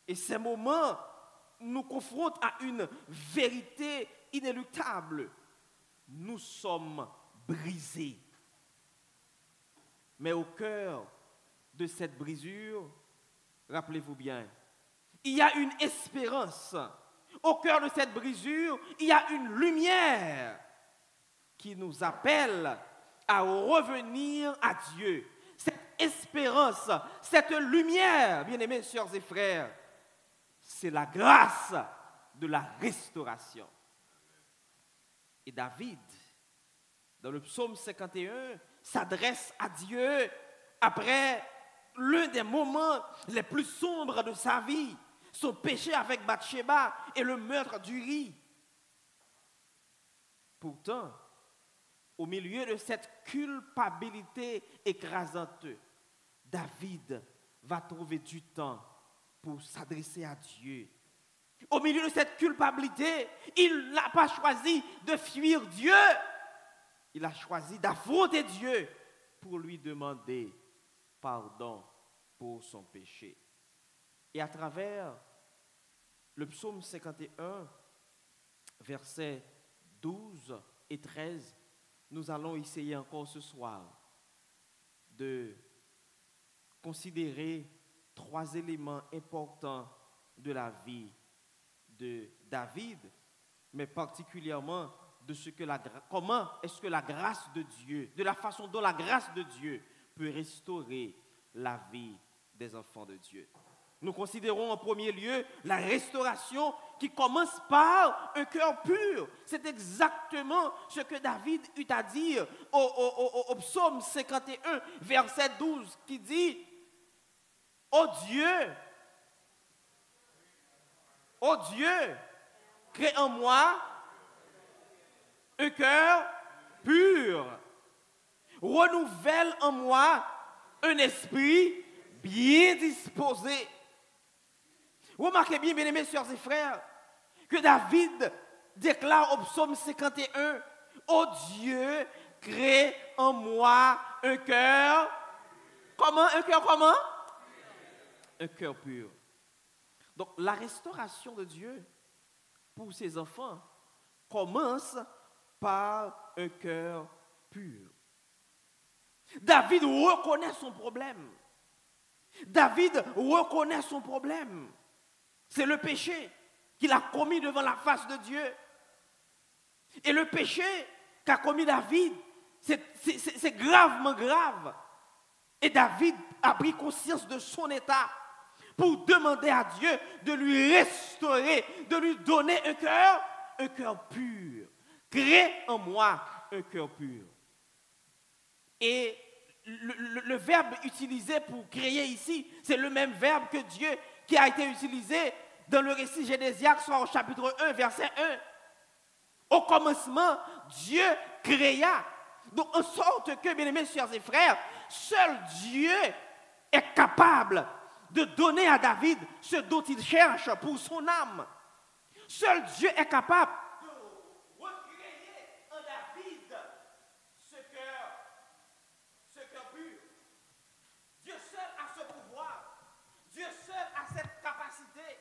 Et ces moments nous confrontent à une vérité inéluctable. Nous sommes brisés. Mais au cœur de cette brisure, rappelez-vous bien, il y a une espérance. Au cœur de cette brisure, il y a une lumière qui nous appelle à revenir à Dieu. Cette espérance, cette lumière, bien-aimés sœurs et frères, c'est la grâce de la restauration. Et David, dans le psaume 51, s'adresse à Dieu après l'un des moments les plus sombres de sa vie, son péché avec Bathsheba et le meurtre d'Uri. Pourtant, au milieu de cette culpabilité écrasante, David va trouver du temps pour s'adresser à Dieu. Au milieu de cette culpabilité, il n'a pas choisi de fuir Dieu. Il a choisi d'affronter Dieu pour lui demander pardon pour son péché. Et à travers le psaume 51, versets 12 et 13, nous allons essayer encore ce soir de considérer 3 éléments importants de la vie de David, mais particulièrement de comment est-ce que la grâce de Dieu, de la façon dont la grâce de Dieu peut restaurer la vie des enfants de Dieu. Nous considérons en premier lieu la restauration qui commence par un cœur pur. C'est exactement ce que David eut à dire au psaume 51, verset 12, qui dit « Ô Dieu, crée en moi un cœur pur. Renouvelle en moi un esprit bien disposé. » Remarquez bien, bien-aimés sœurs et frères, que David déclare au psaume 51, « Ô Dieu, crée en moi un cœur. » Comment? Un cœur comment? Un cœur pur. Donc, la restauration de Dieu pour ses enfants commence par un cœur pur. David reconnaît son problème. David reconnaît son problème. C'est le péché qu'il a commis devant la face de Dieu. Et le péché qu'a commis David, c'est gravement grave. Et David a pris conscience de son état pour demander à Dieu de lui restaurer, de lui donner un cœur un cœur pur. Crée en moi un cœur pur. Et le verbe utilisé pour créer ici, c'est le même verbe que Dieu qui a été utilisé dans le récit génésiaque, soit au chapitre 1, verset 1. Au commencement, Dieu créa. Donc, en sorte que, bien aimés sœurs et frères, seul Dieu est capable de donner à David ce dont il cherche pour son âme. Seul Dieu est capable de recréer en David ce cœur pur. Dieu seul a ce pouvoir. Dieu seul a cette capacité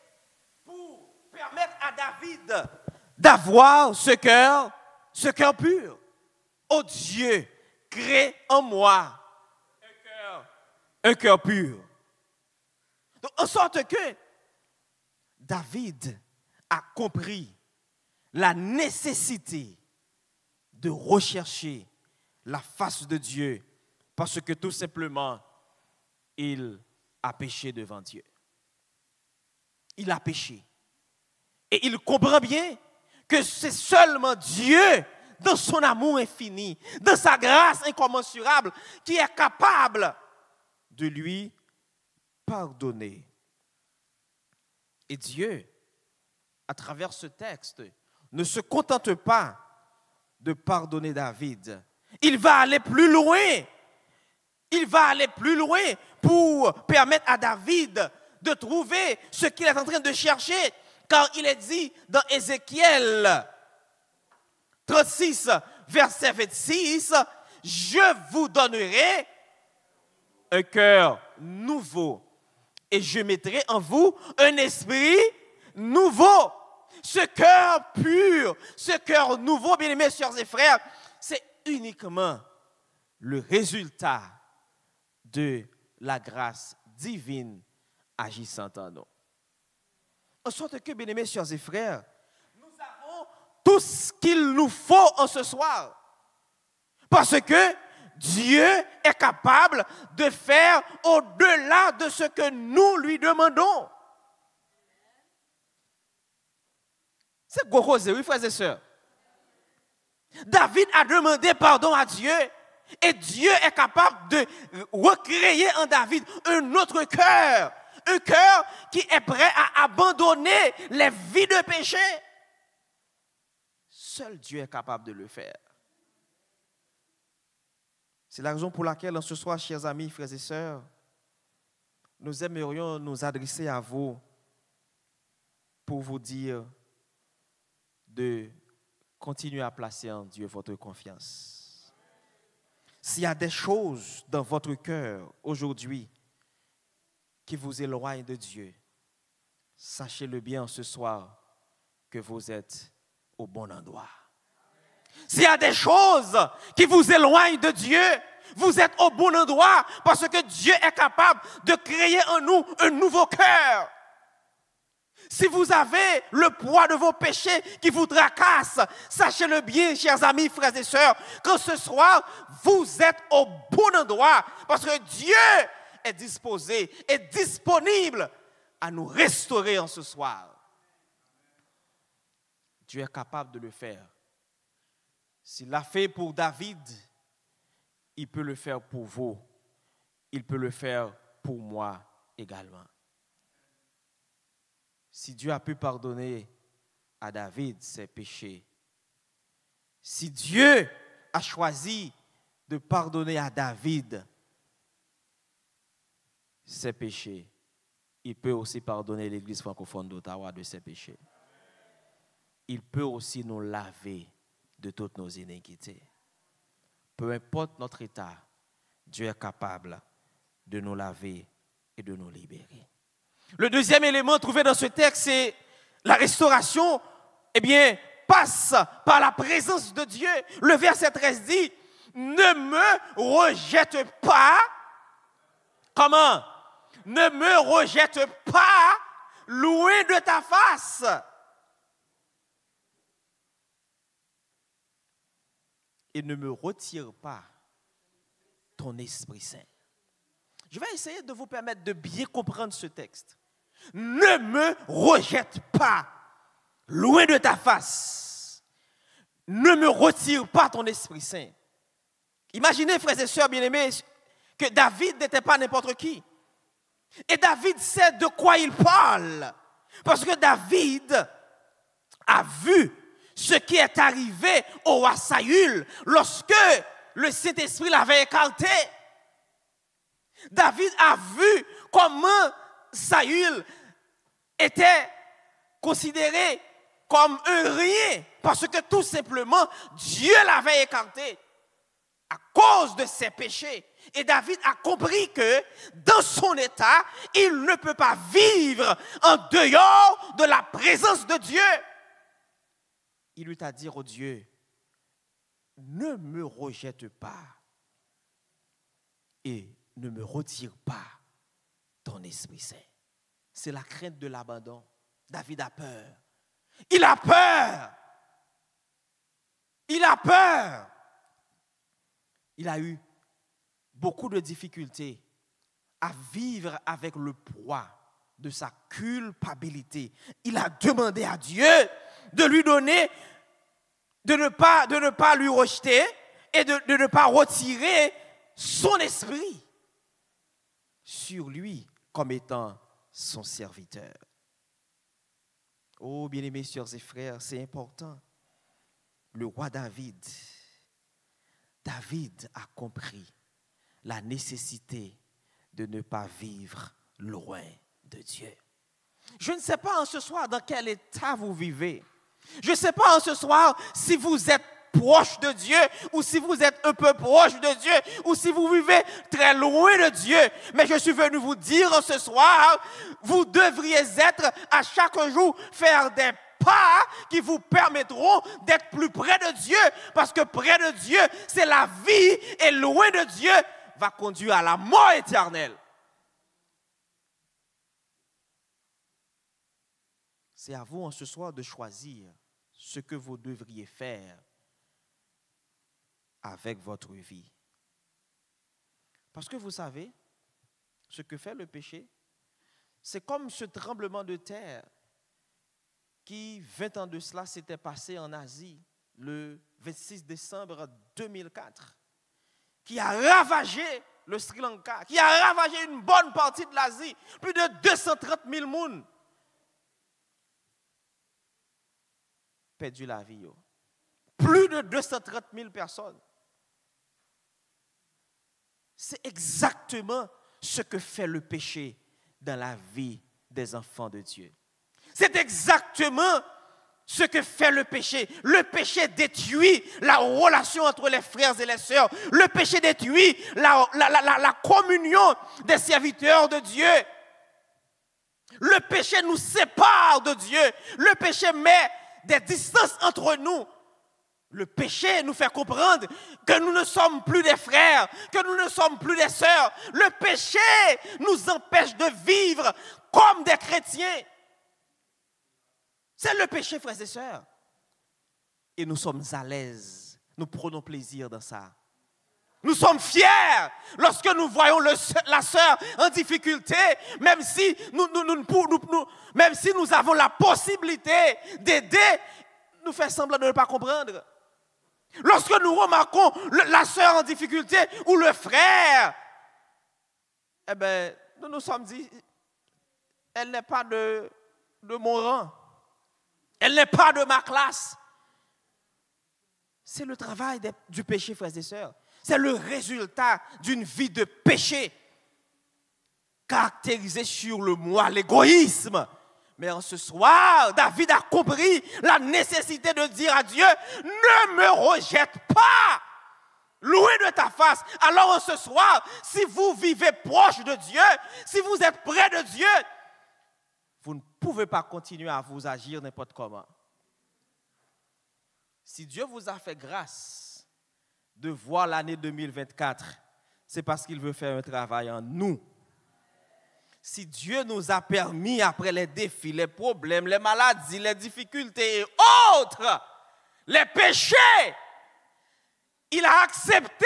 pour permettre à David d'avoir ce cœur pur. Oh Dieu, crée en moi un cœur pur. Donc, en sorte que David a compris la nécessité de rechercher la face de Dieu parce que tout simplement, il a péché devant Dieu. Il a péché. Et il comprend bien que c'est seulement Dieu, dans son amour infini, dans sa grâce incommensurable, qui est capable de lui pardonner. Et Dieu, à travers ce texte, ne se contente pas de pardonner David. Il va aller plus loin. Il va aller plus loin pour permettre à David de trouver ce qu'il est en train de chercher. Car il est dit dans Ézéchiel 36, verset 26, « Je vous donnerai un cœur nouveau et je mettrai en vous un esprit nouveau. » Ce cœur pur, ce cœur nouveau, bien-aimés sœurs et frères, c'est uniquement le résultat de la grâce divine agissant en nous. En sorte que, bien-aimés sœurs et frères, nous avons tout ce qu'il nous faut en ce soir. Parce que Dieu est capable de faire au-delà de ce que nous lui demandons. C'est gros, oui, frères et sœurs. David a demandé pardon à Dieu et Dieu est capable de recréer en David un autre cœur. Un cœur qui est prêt à abandonner les vies de péché. Seul Dieu est capable de le faire. C'est la raison pour laquelle, en ce soir, chers amis, frères et sœurs, nous aimerions nous adresser à vous pour vous dire de continuer à placer en Dieu votre confiance. S'il y a des choses dans votre cœur aujourd'hui qui vous éloignent de Dieu, sachez-le bien ce soir que vous êtes au bon endroit. S'il y a des choses qui vous éloignent de Dieu, vous êtes au bon endroit parce que Dieu est capable de créer en nous un nouveau cœur. Si vous avez le poids de vos péchés qui vous tracassent, sachez-le bien, chers amis, frères et sœurs, que ce soir, vous êtes au bon endroit parce que Dieu est disposé, est disponible à nous restaurer en ce soir. Dieu est capable de le faire. S'il l'a fait pour David, il peut le faire pour vous. Il peut le faire pour moi également. Si Dieu a pu pardonner à David ses péchés, si Dieu a choisi de pardonner à David ses péchés, il peut aussi pardonner l'Église francophone d'Ottawa de ses péchés. Il peut aussi nous laver de toutes nos iniquités. Peu importe notre état, Dieu est capable de nous laver et de nous libérer. Le deuxième élément trouvé dans ce texte, c'est la restauration, passe par la présence de Dieu. Le verset 13 dit, ne me rejette pas. Comment? Ne me rejette pas loin de ta face. Et ne me retire pas ton Esprit Saint. Je vais essayer de vous permettre de bien comprendre ce texte. Ne me rejette pas loin de ta face. Ne me retire pas ton Esprit Saint. Imaginez, frères et sœurs bien-aimés, que David n'était pas n'importe qui. Et David sait de quoi il parle. Parce que David a vu ce qui est arrivé au roi Saül lorsque le Saint-Esprit l'avait écarté. David a vu comment Saül était considéré comme un rien parce que tout simplement Dieu l'avait écarté à cause de ses péchés. Et David a compris que dans son état, il ne peut pas vivre en dehors de la présence de Dieu. Il eut à dire au Dieu, ne me rejette pas et ne me retire pas ton Esprit Saint. C'est la crainte de l'abandon. David a peur. Il a peur. Il a peur. Il a eu beaucoup de difficultés à vivre avec le poids de sa culpabilité. Il a demandé à Dieu de lui donner, de ne pas lui rejeter et de ne pas retirer son esprit sur lui comme étant son serviteur. Oh, bien-aimés sœurs et frères, c'est important. Le roi David a compris la nécessité de ne pas vivre loin de Dieu. Je ne sais pas en ce soir dans quel état vous vivez. Je ne sais pas en ce soir si vous êtes proche de Dieu ou si vous êtes un peu proche de Dieu ou si vous vivez très loin de Dieu. Mais je suis venu vous dire ce soir, vous devriez être à chaque jour faire des pas qui vous permettront d'être plus près de Dieu. Parce que près de Dieu, c'est la vie et loin de Dieu va conduire à la mort éternelle. C'est à vous en ce soir de choisir ce que vous devriez faire avec votre vie. Parce que vous savez, ce que fait le péché, c'est comme ce tremblement de terre qui, 20 ans de cela, s'était passé en Asie, le 26 décembre 2004, qui a ravagé le Sri Lanka, qui a ravagé une bonne partie de l'Asie, plus de 230 000 personnes perdu la vie. Plus de 230 000 personnes. C'est exactement ce que fait le péché dans la vie des enfants de Dieu. C'est exactement ce que fait le péché. Le péché détruit la relation entre les frères et les sœurs. Le péché détruit la communion des serviteurs de Dieu. Le péché nous sépare de Dieu. Le péché met des distances entre nous. Le péché nous fait comprendre que nous ne sommes plus des frères, que nous ne sommes plus des sœurs. Le péché nous empêche de vivre comme des chrétiens. C'est le péché, frères et sœurs. Et nous sommes à l'aise. Nous prenons plaisir dans ça. Nous sommes fiers lorsque nous voyons la sœur en difficulté, même si même si nous avons la possibilité d'aider, nous faisons semblant de ne pas comprendre. Lorsque nous remarquons la sœur en difficulté ou le frère, eh bien, nous nous sommes dit, elle n'est pas de mon rang. Elle n'est pas de ma classe. C'est le travail du péché, frères et sœurs. C'est le résultat d'une vie de péché caractérisée sur le moi, l'égoïsme. Mais en ce soir, David a compris la nécessité de dire à Dieu, ne me rejette pas, loin de ta face. Alors en ce soir, si vous vivez proche de Dieu, si vous êtes près de Dieu, vous ne pouvez pas continuer à vous agir n'importe comment. Si Dieu vous a fait grâce de voir l'année 2024, c'est parce qu'il veut faire un travail en nous. Si Dieu nous a permis, après les défis, les problèmes, les maladies, les difficultés et autres, les péchés, il a accepté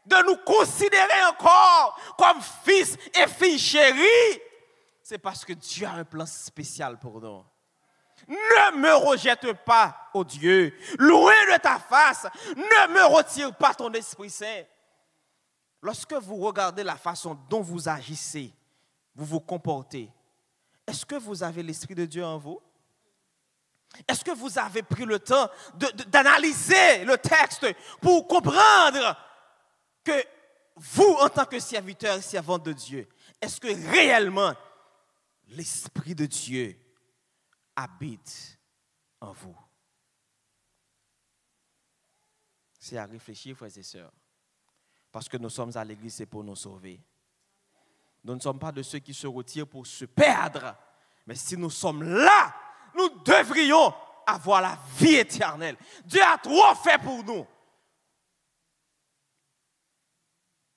de nous considérer encore comme fils et filles chéris. C'est parce que Dieu a un plan spécial pour nous. Ne me rejette pas, ô Dieu, loin de ta face, ne me retire pas ton Esprit Saint. Lorsque vous regardez la façon dont vous agissez, vous vous comportez, est-ce que vous avez l'Esprit de Dieu en vous? Est-ce que vous avez pris le temps d'analyser le texte pour comprendre que vous, en tant que serviteur et servante de Dieu, est-ce que réellement l'Esprit de Dieu habite en vous? C'est à réfléchir, frères et sœurs. Parce que nous sommes à l'église, c'est pour nous sauver. Nous ne sommes pas de ceux qui se retirent pour se perdre. Mais si nous sommes là, nous devrions avoir la vie éternelle. Dieu a trop fait pour nous.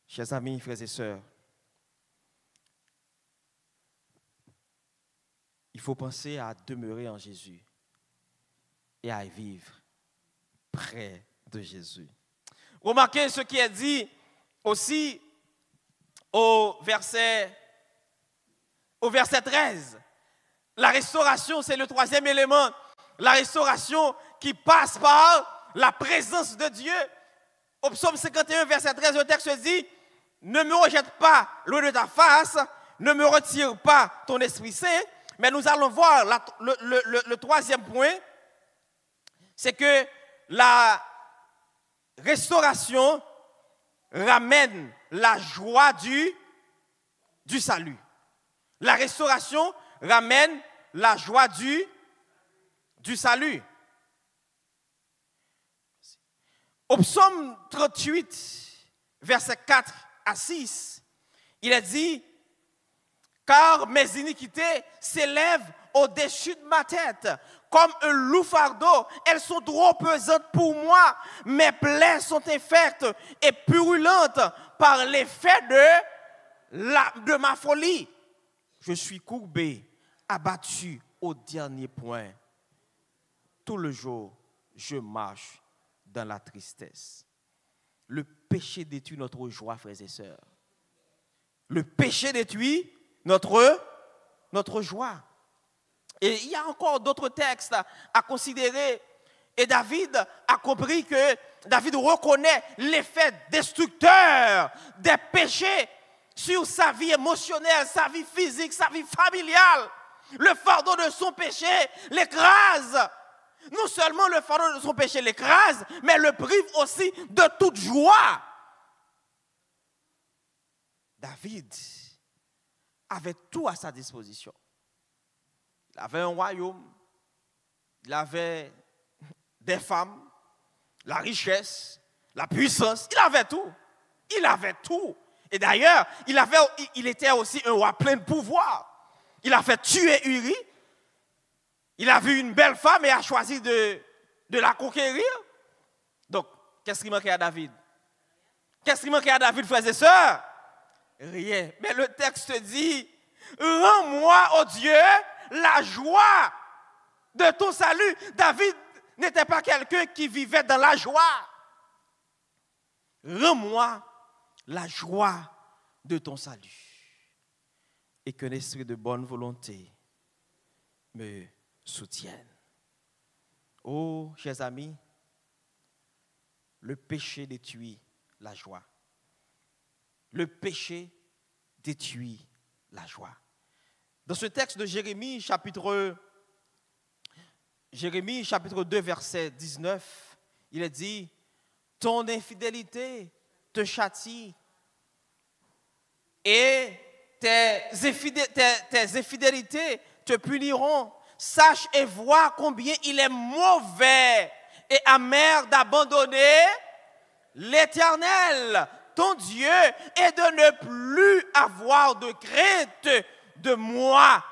Chers amis, frères et sœurs, il faut penser à demeurer en Jésus et à vivre près de Jésus. Remarquez ce qui est dit aussi au verset 13. La restauration, c'est le troisième élément. La restauration qui passe par la présence de Dieu. Au psaume 51, verset 13, le texte dit « Ne me rejette pas loin de ta face, ne me retire pas ton Esprit Saint. » Mais nous allons voir le troisième point, c'est que la restauration ramène la joie du salut. La restauration ramène la joie du salut. Au psaume 38, versets 4 à 6, il est dit « Car mes iniquités s'élèvent au-dessus de ma tête, comme un loup-fardeau, elles sont trop pesantes pour moi. Mes plaies sont infectes et purulentes par l'effet de ma folie. Je suis courbé, abattu au dernier point. Tout le jour, je marche dans la tristesse. » Le péché détruit notre joie, frères et sœurs. Le péché détruit notre joie. Et il y a encore d'autres textes à considérer. Et David a compris que David reconnaît l'effet destructeur des péchés sur sa vie émotionnelle, sa vie physique, sa vie familiale. Le fardeau de son péché l'écrase. Non seulement le fardeau de son péché l'écrase, mais le prive aussi de toute joie. David avait tout à sa disposition. Il avait un royaume, il avait des femmes, la richesse, la puissance, il avait tout. Il avait tout. Et d'ailleurs, il était aussi un roi plein de pouvoir. Il a fait tuer Uri. Il a vu une belle femme et a choisi de la conquérir. Donc, qu'est-ce qui manquait à David? Qu'est-ce qui manquait à David, frères et sœurs? Rien. Mais le texte dit, rends-moi, oh Dieu, la joie de ton salut. David n'était pas quelqu'un qui vivait dans la joie. Rends-moi la joie de ton salut. Et qu'un esprit de bonne volonté me soutienne. Oh, chers amis, le péché détruit la joie. Le péché détruit la joie. Dans ce texte de Jérémie, chapitre 2, verset 19, il est dit, « Ton infidélité te châtie et tes infidélités te puniront. Sache et vois combien il est mauvais et amer d'abandonner l'Éternel, ton Dieu, et de ne plus avoir de crainte de moi,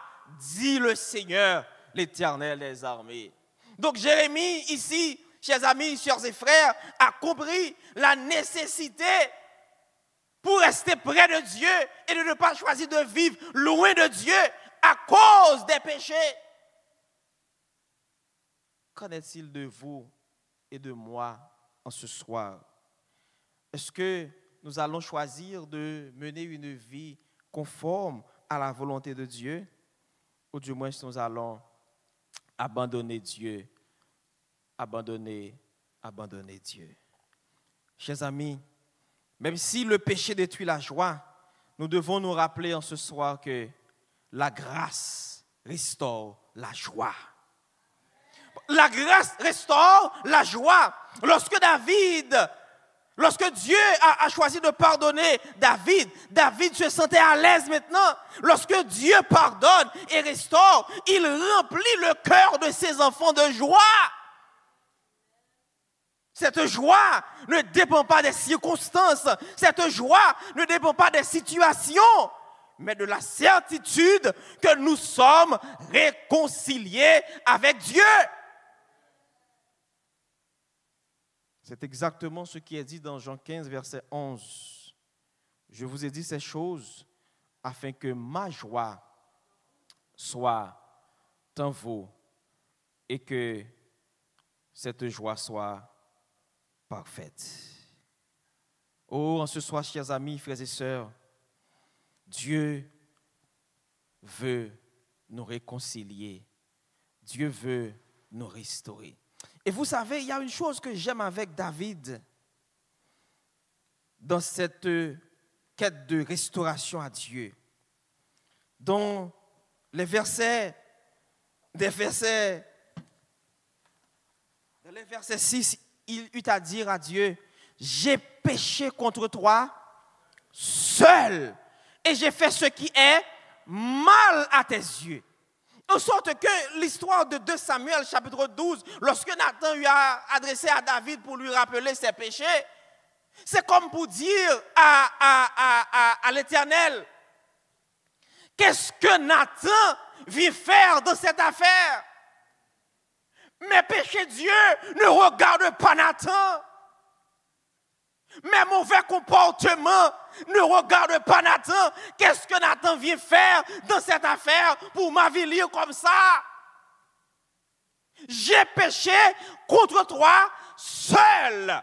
dit le Seigneur, l'Éternel des armées. » Donc Jérémie, ici, chers amis, chers et frères, a compris la nécessité pour rester près de Dieu et de ne pas choisir de vivre loin de Dieu à cause des péchés. Qu'en est-il de vous et de moi en ce soir? Est-ce que nous allons choisir de mener une vie conforme à la volonté de Dieu? Ou du moins, nous allons abandonner Dieu, abandonner Dieu. Chers amis, même si le péché détruit la joie, nous devons nous rappeler en ce soir que la grâce restaure la joie. La grâce restaure la joie. Lorsque Dieu a choisi de pardonner David se sentait à l'aise maintenant. Lorsque Dieu pardonne et restaure, il remplit le cœur de ses enfants de joie. Cette joie ne dépend pas des circonstances. Cette joie ne dépend pas des situations, mais de la certitude que nous sommes réconciliés avec Dieu. C'est exactement ce qui est dit dans Jean 15, verset 11. Je vous ai dit ces choses afin que ma joie soit en vous et que cette joie soit parfaite. Oh, en ce soir, chers amis, frères et sœurs, Dieu veut nous réconcilier. Dieu veut nous restaurer. Et vous savez, il y a une chose que j'aime avec David dans cette quête de restauration à Dieu. Dans les versets 6, il eut à dire à Dieu, j'ai péché contre toi seul et j'ai fait ce qui est mal à tes yeux. En sorte que l'histoire de 2 Samuel, chapitre 12, lorsque Nathan lui a adressé à David pour lui rappeler ses péchés, c'est comme pour dire à l'Éternel, qu'est-ce que Nathan vient faire dans cette affaire? Mes péchés, Dieu ne regarde pas Nathan. Mes mauvais comportements ne regardent pas Nathan. Qu'est-ce que Nathan vient faire dans cette affaire pour m'avilir comme ça? J'ai péché contre toi seul.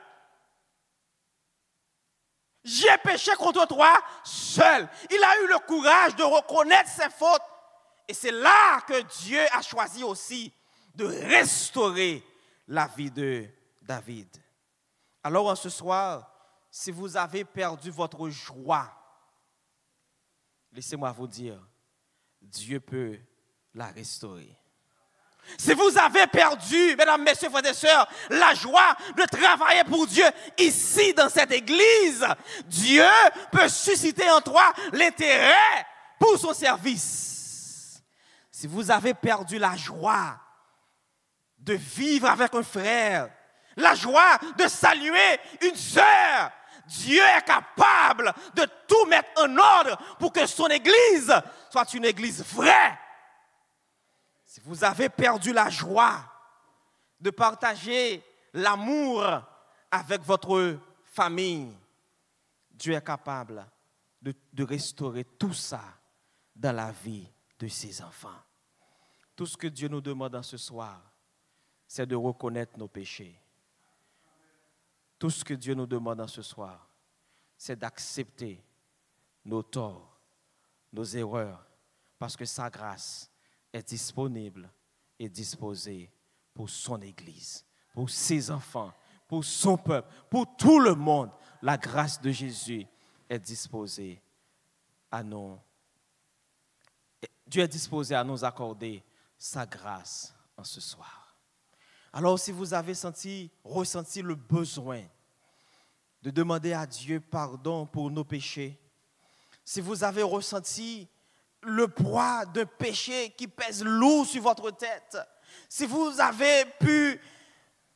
J'ai péché contre toi seul. Il a eu le courage de reconnaître ses fautes. Et c'est là que Dieu a choisi aussi de restaurer la vie de David. Alors, en ce soir, si vous avez perdu votre joie, laissez-moi vous dire, Dieu peut la restaurer. Si vous avez perdu, mesdames, messieurs, frères et sœurs, la joie de travailler pour Dieu ici dans cette église, Dieu peut susciter en toi l'intérêt pour son service. Si vous avez perdu la joie de vivre avec un frère, la joie de saluer une sœur, Dieu est capable de tout mettre en ordre pour que son église soit une église vraie. Si vous avez perdu la joie de partager l'amour avec votre famille, Dieu est capable de restaurer tout ça dans la vie de ses enfants. Tout ce que Dieu nous demande en ce soir, c'est de reconnaître nos péchés. Tout ce que Dieu nous demande en ce soir, c'est d'accepter nos torts, nos erreurs, parce que sa grâce est disponible et disposée pour son Église, pour ses enfants, pour son peuple, pour tout le monde. La grâce de Jésus est disposée à nous. Dieu est disposé à nous accorder sa grâce en ce soir. Alors, si vous avez ressenti le besoin de demander à Dieu pardon pour nos péchés, si vous avez ressenti le poids d'un péché qui pèse lourd sur votre tête, si vous avez pu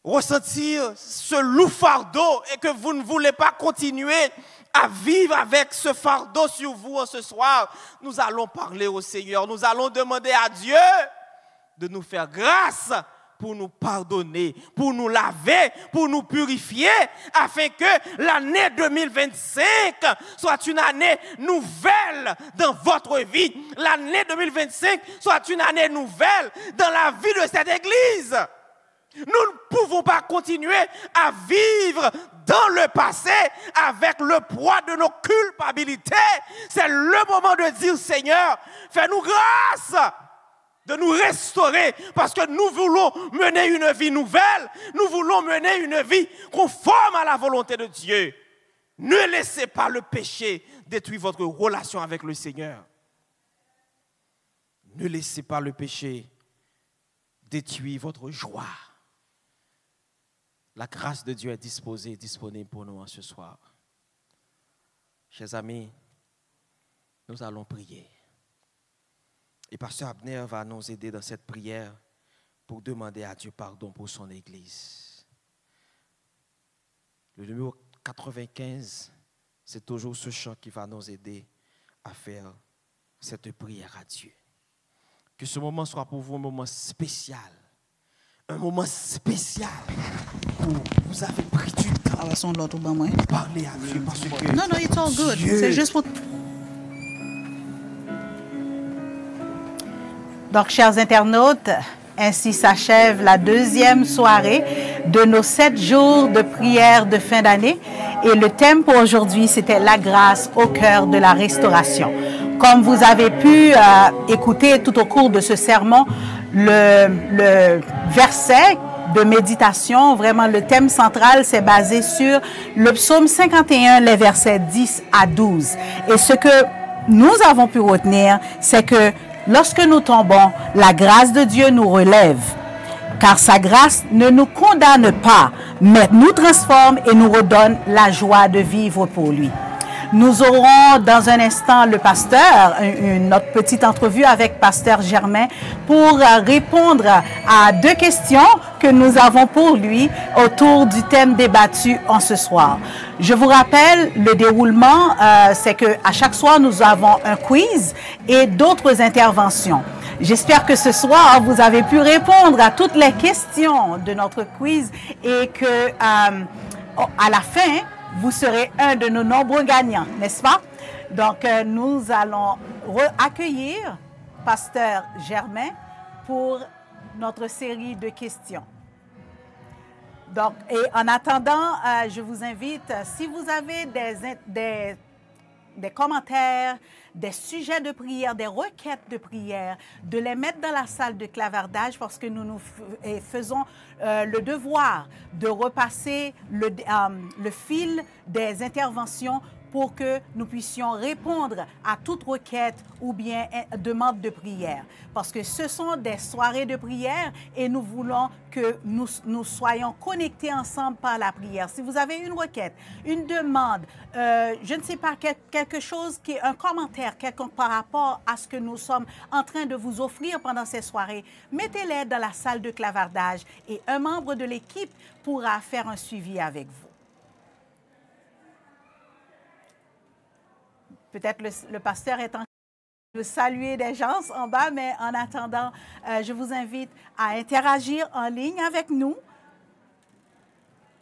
ressentir ce lourd fardeau et que vous ne voulez pas continuer à vivre avec ce fardeau sur vous en ce soir, nous allons parler au Seigneur, nous allons demander à Dieu de nous faire grâce pour nous pardonner, pour nous laver, pour nous purifier, afin que l'année 2025 soit une année nouvelle dans votre vie. L'année 2025 soit une année nouvelle dans la vie de cette église. Nous ne pouvons pas continuer à vivre dans le passé avec le poids de nos culpabilités. C'est le moment de dire, Seigneur, fais-nous grâce. de nous restaurer parce que nous voulons mener une vie nouvelle. Nous voulons mener une vie conforme à la volonté de Dieu. Ne laissez pas le péché détruire votre relation avec le Seigneur. Ne laissez pas le péché détruire votre joie. La grâce de Dieu est disposée, disponible pour nous ce soir. Chers amis, nous allons prier. Et Pasteur Abner va nous aider dans cette prière pour demander à Dieu pardon pour son Église. Le numéro 95, c'est toujours ce chant qui va nous aider à faire cette prière à Dieu. Que ce moment soit pour vous un moment spécial. Un moment spécial où vous avez pris du temps pour parler à Dieu. Parce que Non, it's all good. Dieu, C'est juste pour... Donc, chers internautes, ainsi s'achève la deuxième soirée de nos 7 jours de prière de fin d'année. Et le thème pour aujourd'hui, c'était la grâce au cœur de la restauration. Comme vous avez pu écouter tout au cours de ce sermon, le verset de méditation, vraiment le thème central, c'est basé sur le psaume 51, les versets 10 à 12. Et ce que nous avons pu retenir, c'est que lorsque nous tombons, la grâce de Dieu nous relève, car sa grâce ne nous condamne pas, mais nous transforme et nous redonne la joie de vivre pour lui. Nous aurons dans un instant le pasteur, notre petite entrevue avec pasteur Germain pour répondre à 2 questions que nous avons pour lui autour du thème débattu en ce soir. Je vous rappelle, le déroulement, c'est qu'à chaque soir, nous avons un quiz et d'autres interventions. J'espère que ce soir, vous avez pu répondre à toutes les questions de notre quiz et que à la fin, vous serez un de nos nombreux gagnants, n'est-ce pas? Donc, nous allons accueillir pasteur Germain pour notre série de questions. Donc, et en attendant, je vous invite, si vous avez des commentaires, des sujets de prière, des requêtes de prière, de les mettre dans la salle de clavardage parce que nous faisons le devoir de repasser le fil des interventions pour que nous puissions répondre à toute requête ou bien demande de prière. Parce que ce sont des soirées de prière et nous voulons que nous soyons connectés ensemble par la prière. Si vous avez une requête, une demande, je ne sais pas, quelque chose qui est un commentaire quelconque par rapport à ce que nous sommes en train de vous offrir pendant ces soirées, mettez-les dans la salle de clavardage et un membre de l'équipe pourra faire un suivi avec vous. Peut-être le pasteur est en train de saluer des gens en bas, mais en attendant, je vous invite à interagir en ligne avec nous.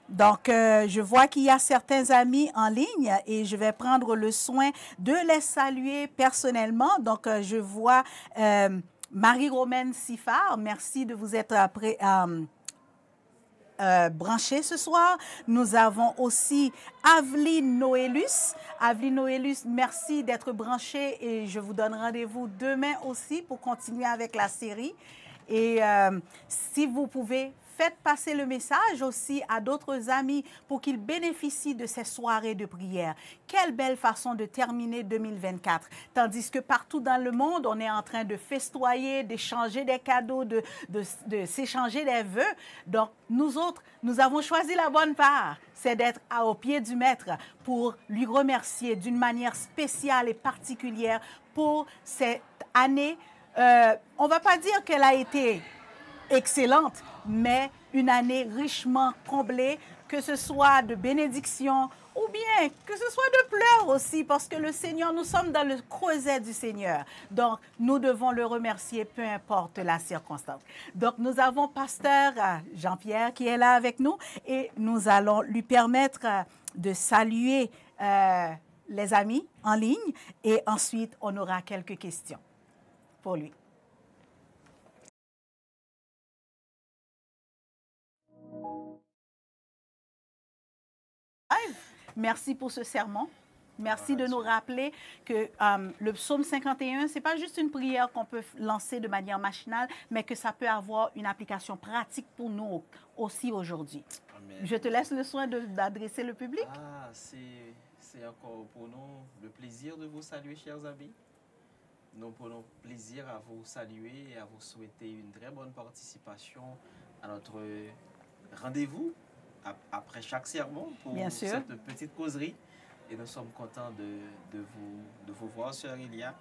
Donc, je vois qu'il y a certains amis en ligne et je vais prendre le soin de les saluer personnellement. Donc, je vois Marie-Romaine Siffard, merci de vous être branchés ce soir. Nous avons aussi Aveline Noélus. Aveline Noélus, merci d'être branchée et je vous donne rendez-vous demain aussi pour continuer avec la série. Et si vous pouvez, faites passer le message aussi à d'autres amis pour qu'ils bénéficient de ces soirées de prière. Quelle belle façon de terminer 2024. Tandis que partout dans le monde, on est en train de festoyer, d'échanger des cadeaux, de s'échanger des vœux. Donc, nous autres, nous avons choisi la bonne part. C'est d'être au pied du Maître pour lui remercier d'une manière spéciale et particulière pour cette année. On ne va pas dire qu'elle a été excellente, mais une année richement comblée, que ce soit de bénédictions ou bien que ce soit de pleurs aussi, parce que le Seigneur, nous sommes dans le creuset du Seigneur. Donc, nous devons le remercier, peu importe la circonstance. Donc, nous avons pasteur Jean-Pierre qui est là avec nous et nous allons lui permettre de saluer les amis en ligne et ensuite, on aura quelques questions pour lui. Merci pour ce sermon. Merci de nous rappeler que le psaume 51, ce n'est pas juste une prière qu'on peut lancer de manière machinale, mais que ça peut avoir une application pratique pour nous aussi aujourd'hui. Je te laisse le soin d'adresser le public. Ah, c'est encore pour nous le plaisir de vous saluer, chers amis. Nous prenons plaisir à vous saluer et à vous souhaiter une très bonne participation à notre rendez-vous après chaque sermon pour cette petite causerie. Et nous sommes contents de vous voir, Sœur Elia.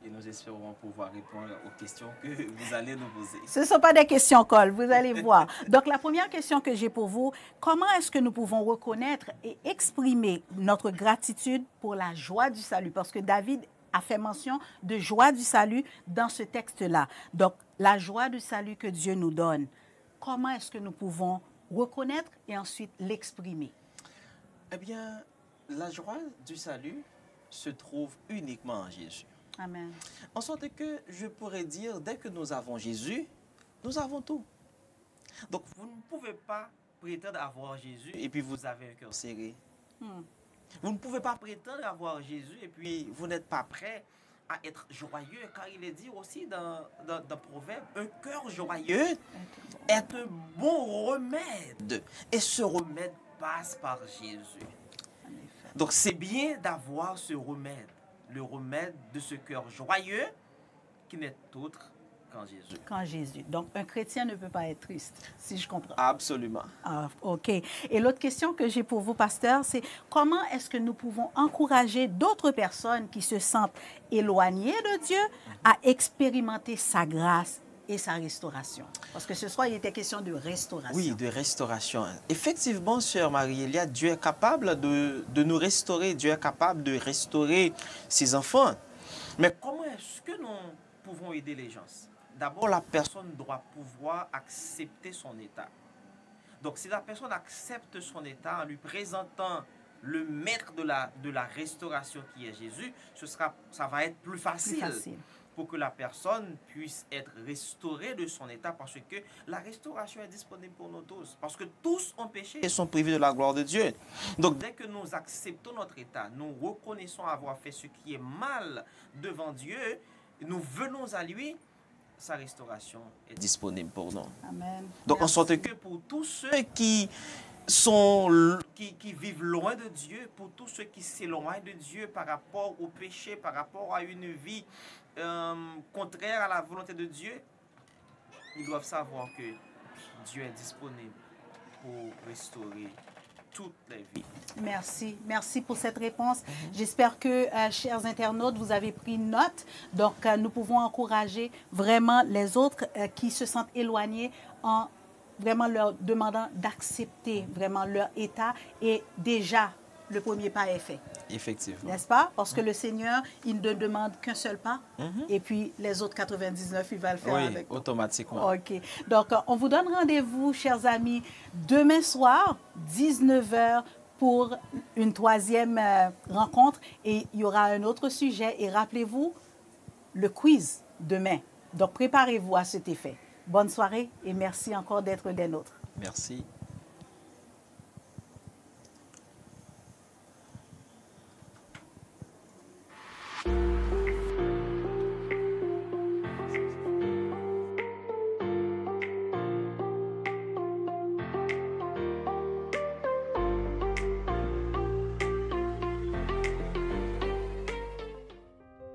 Et nous espérons pouvoir répondre aux questions que vous allez nous poser. Ce ne sont pas des questions, Cole, vous allez voir. Donc, la première question que j'ai pour vous, comment est-ce que nous pouvons reconnaître et exprimer notre gratitude pour la joie du salut? Parce que David a fait mention de joie du salut dans ce texte-là. Donc, la joie du salut que Dieu nous donne, comment est-ce que nous pouvons reconnaître et ensuite l'exprimer? Eh bien, la joie du salut se trouve uniquement en Jésus. Amen. En sorte que je pourrais dire, dès que nous avons Jésus, nous avons tout. Donc, vous ne pouvez pas prétendre avoir Jésus et puis vous avez un cœur serré. Vous ne pouvez pas prétendre avoir Jésus et puis vous n'êtes pas prêt à être joyeux, car il est dit aussi dans Proverbe, un cœur joyeux est un bon remède. Et ce remède passe par Jésus. Donc, c'est bien d'avoir ce remède. Le remède de ce cœur joyeux qui n'est autre qu'en Jésus. Qu'en Jésus. Donc, un chrétien ne peut pas être triste, si je comprends. Absolument. Ah, OK. Et l'autre question que j'ai pour vous, pasteur, c'est comment est-ce que nous pouvons encourager d'autres personnes qui se sentent éloignées de Dieu à expérimenter sa grâce et sa restauration? Parce que ce soir, il était question de restauration. Oui, de restauration. Effectivement, Sœur Marie-Elia, Dieu est capable de nous restaurer. Dieu est capable de restaurer ses enfants. Mais comment est-ce que nous pouvons aider les gens? D'abord, la personne doit pouvoir accepter son état. Donc, si la personne accepte son état en lui présentant le maître de la restauration qui est Jésus, ça va être plus facile. Pour que la personne puisse être restaurée de son état, parce que la restauration est disponible pour nous tous. Parce que tous ont péché et sont privés de la gloire de Dieu. Donc, dès que nous acceptons notre état, nous reconnaissons avoir fait ce qui est mal devant Dieu, nous venons à lui, sa restauration est disponible pour nous. Amen. Donc, en sorte que pour tous ceux qui vivent loin de Dieu, pour tous ceux qui s'éloignent de Dieu par rapport au péché, par rapport à une vie contraire à la volonté de Dieu, ils doivent savoir que Dieu est disponible pour restaurer toutes les vies. Merci. Merci pour cette réponse. J'espère que, chers internautes, vous avez pris note. Donc, nous pouvons encourager vraiment les autres qui se sentent éloignés en vraiment leur demandant d'accepter vraiment leur état, et déjà, le premier pas est fait. Effectivement. N'est-ce pas? Parce que le Seigneur, il ne demande qu'un seul pas, et puis les autres 99, il va le faire avec nous. Automatiquement. OK. Donc, on vous donne rendez-vous, chers amis, demain soir, 19h, pour une troisième rencontre, et il y aura un autre sujet. Et rappelez-vous, le quiz demain. Donc, préparez-vous à cet effet. Bonne soirée et merci encore d'être des nôtres. Merci.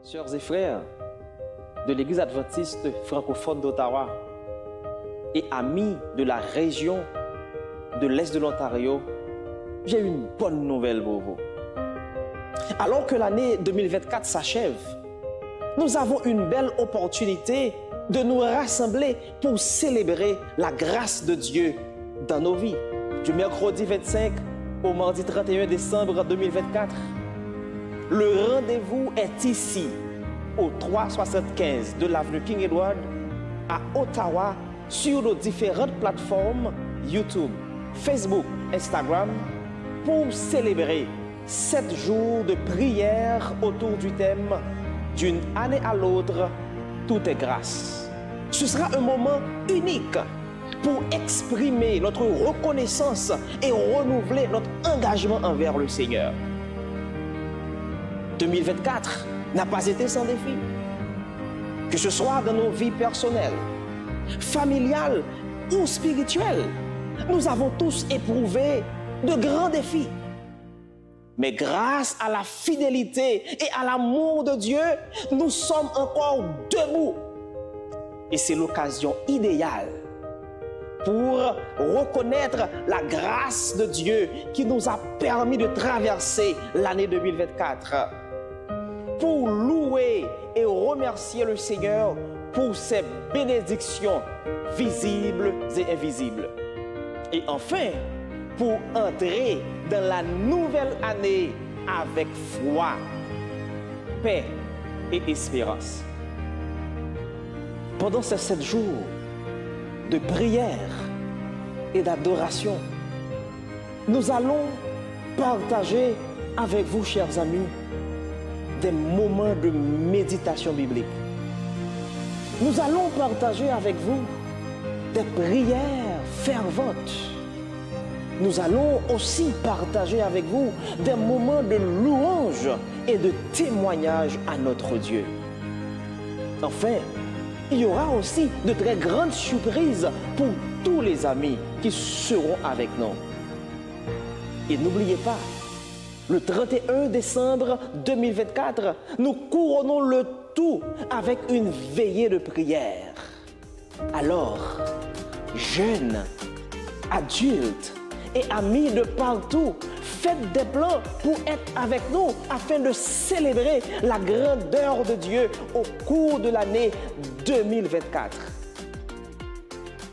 Sœurs et frères de l'Église adventiste francophone d'Ottawa et amis de la région de l'Est de l'Ontario, j'ai une bonne nouvelle pour vous. Alors que l'année 2024 s'achève, nous avons une belle opportunité de nous rassembler pour célébrer la grâce de Dieu dans nos vies. Du mercredi 25 au mardi 31 décembre 2024, le rendez-vous est ici, au 375 de l'avenue King Edward, à Ottawa, sur nos différentes plateformes YouTube, Facebook, Instagram, pour célébrer 7 jours de prière autour du thème « D'une année à l'autre, tout est grâce ». Ce sera un moment unique pour exprimer notre reconnaissance et renouveler notre engagement envers le Seigneur. 2024 n'a pas été sans défi. Que ce soit dans nos vies personnelles, familiales ou spirituelles, nous avons tous éprouvé de grands défis. Mais grâce à la fidélité et à l'amour de Dieu, nous sommes encore debout. Et c'est l'occasion idéale pour reconnaître la grâce de Dieu qui nous a permis de traverser l'année 2024. Pour louer et remercier le Seigneur pour ses bénédictions visibles et invisibles. Et enfin, pour entrer dans la nouvelle année avec foi, paix et espérance. Pendant ces 7 jours de prière et d'adoration, nous allons partager avec vous, chers amis, des moments de méditation biblique. Nous allons partager avec vous des prières ferventes. Nous allons aussi partager avec vous des moments de louange et de témoignage à notre Dieu. Enfin, il y aura aussi de très grandes surprises pour tous les amis qui seront avec nous. Et n'oubliez pas, le 31 décembre 2024, nous couronnons le tout avec une veillée de prière. Alors, jeunes, adultes et amis de partout, faites des plans pour être avec nous afin de célébrer la grandeur de Dieu au cours de l'année 2024.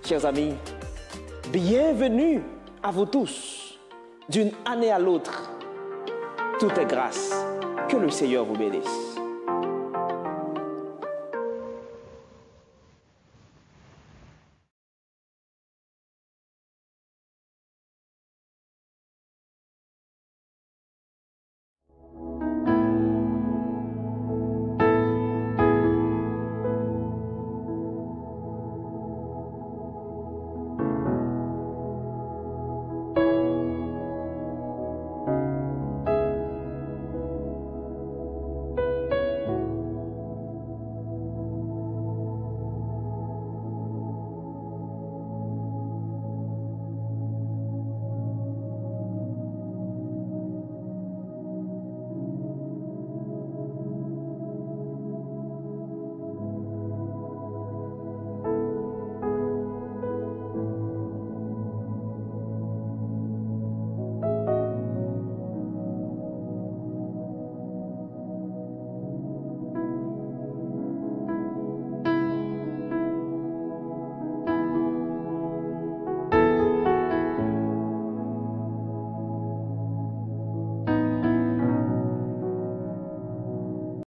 Chers amis, bienvenue à vous tous. D'une année à l'autre, tout est grâce. Que le Seigneur vous bénisse.